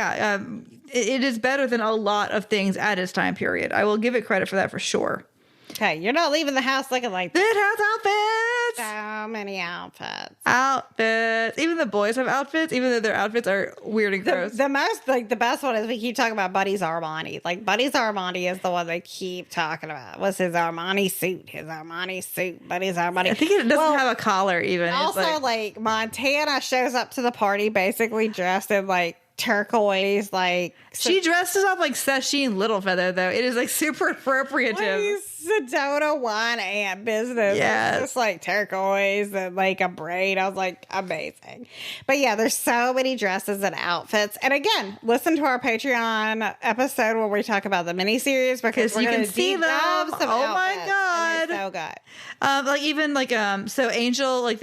is better than a lot of things at its time period. I will give it credit for that for sure. Okay, you're not leaving the house looking like that. It has outfits. So many outfits. Outfits. Even the boys have outfits, even though their outfits are weird and gross. The most, like, the best one is we keep talking about Buddy's Armani. Like, Buddy's Armani is the one they keep talking about. What's his Armani suit? His Armani suit. Buddy's Armani. I think it doesn't have a collar even. Also, It's like, Montana shows up to the party basically dressed in, like, turquoise, like... She dresses up like Sasheen Littlefeather, though. It is, like, super appropriative. Sedona wine and business. Yes. It's just like turquoise and like a braid. I was like, amazing. But yeah, there's so many dresses and outfits. And again, listen to our Patreon episode where we talk about the miniseries because you can see them. Oh my God. So good. So Angel, like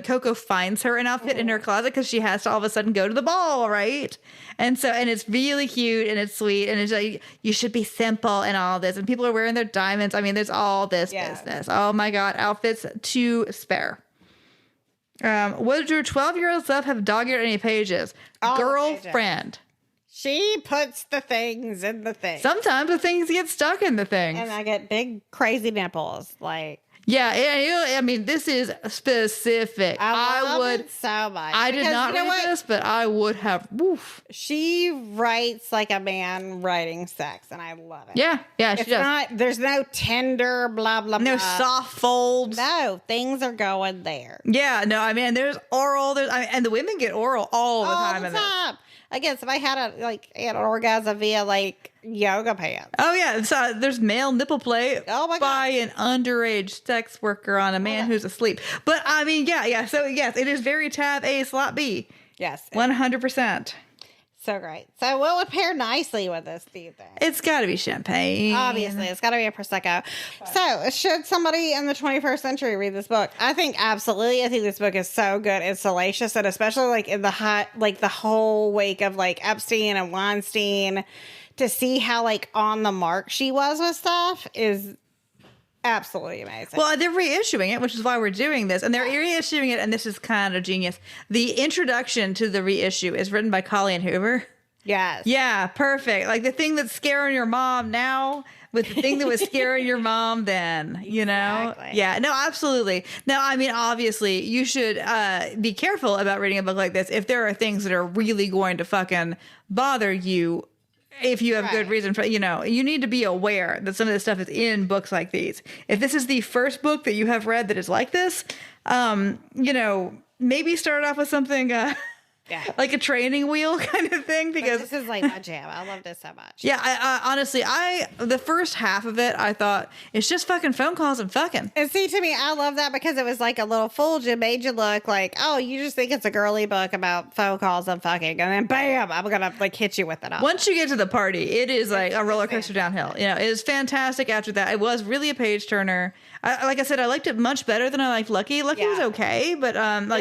Coco finds her an outfit in her closet because she has to all of a sudden go to the ball, right? And it's really cute and it's sweet and it's like, you should be simple and all this. And people are wearing their diamonds. I mean, there's all this business. Oh my God. Outfits to spare. Would your 12-year-old self have dog-eared any pages? All Girlfriend. She puts the things in the thing. Sometimes the things get stuck in the things. And I get big, crazy nipples. Like... Yeah, I mean, this is specific. I would it so much. I did not read this, but I would have. Woof. She writes like a man writing sex, and I love it. Yeah, she does. There's no tender blah blah blah. No soft folds. No, things are going there. Yeah, no, I mean, there's oral. And the women get oral all the time. Again, somebody had an orgasm via like yoga pants. Oh yeah, so there's male nipple play by an underage sex worker on a man who's asleep. But I mean, yeah. So yes, it is very tab A slot B. Yes, 100%. So great. So what would pair nicely with this, do you think? It's got to be champagne. Obviously, it's got to be a Prosecco. So should somebody in the 21st century read this book? I think absolutely. I think this book is so good. It's salacious, and especially like in the the whole wake of like Epstein and Weinstein, to see how like on the mark she was with stuff is absolutely amazing. Well, they're reissuing it, which is why we're doing this. And they're reissuing it, and this is kind of genius. The introduction to the reissue is written by Colleen Hoover. Yes. Yeah, perfect. Like the thing that's scaring your mom now with the thing that was scaring your mom then, you know? Exactly. Yeah, no, absolutely. Now, I mean, obviously, you should be careful about reading a book like this if there are things that are really going to fucking bother you. If you have good reason for, you need to be aware that some of this stuff is in books like these. If this is the first book that you have read that is like this, maybe start off with something like a training wheel kind of thing, because this is like my jam. I love this so much. Yeah, I honestly, the first half of it, I thought it's just fucking phone calls and fucking. And see, to me, I love that because it was like a little fooled you, made you look like, oh, you just think it's a girly book about phone calls and fucking, and then bam, I'm gonna like hit you with it all. Once you get to the party, it is like a roller coaster downhill. It is fantastic after that. It was really a page turner. Like I said, I liked it much better than I liked Lucky. Lucky was okay, but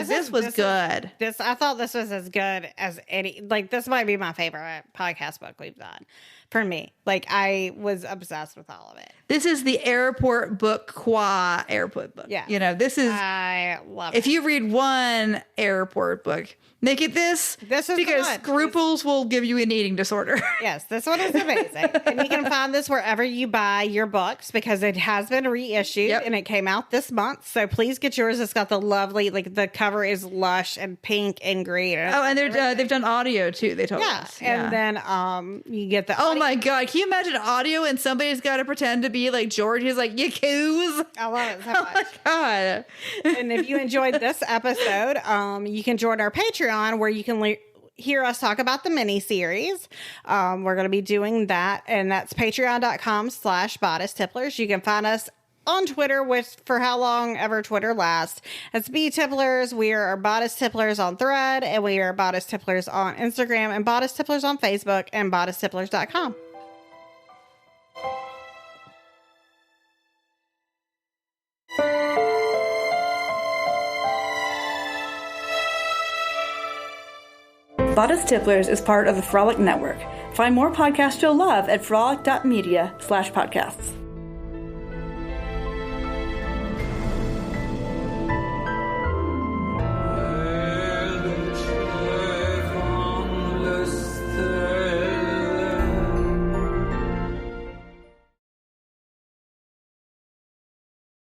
this was good. I thought this was as good as any. Like, this might be my favorite podcast book we've done. For me, like, I was obsessed with all of it. This is the airport book qua airport book. Yeah, this is. I love it. If you read one airport book, make it this. This is because Scruples will give you an eating disorder. Yes, this one is amazing. And you can find this wherever you buy your books because it has been reissued and it came out this month. So please get yours. It's got the lovely, like the cover is lush and pink and green. Oh, and they've done audio too. They told us. Yeah, and then you get the. Oh my God! Can you imagine audio and somebody's got to pretend to be like George? He's like, "You coos." I love it so much. Oh my God! And if you enjoyed this episode, you can join our Patreon where you can hear us talk about the miniseries. We're going to be doing that, and that's patreon.com/bodicetipplers. You can find us on Twitter, which for how long ever Twitter lasts. It's B-Tipplers. We are Bodice Tipplers on Thread, and we are Bodice Tipplers on Instagram, and Bodice Tipplers on Facebook, and bodicetipplers.com. Bodice Tipplers is part of the Frolic Network. Find more podcasts you'll love at frolic.media/podcasts.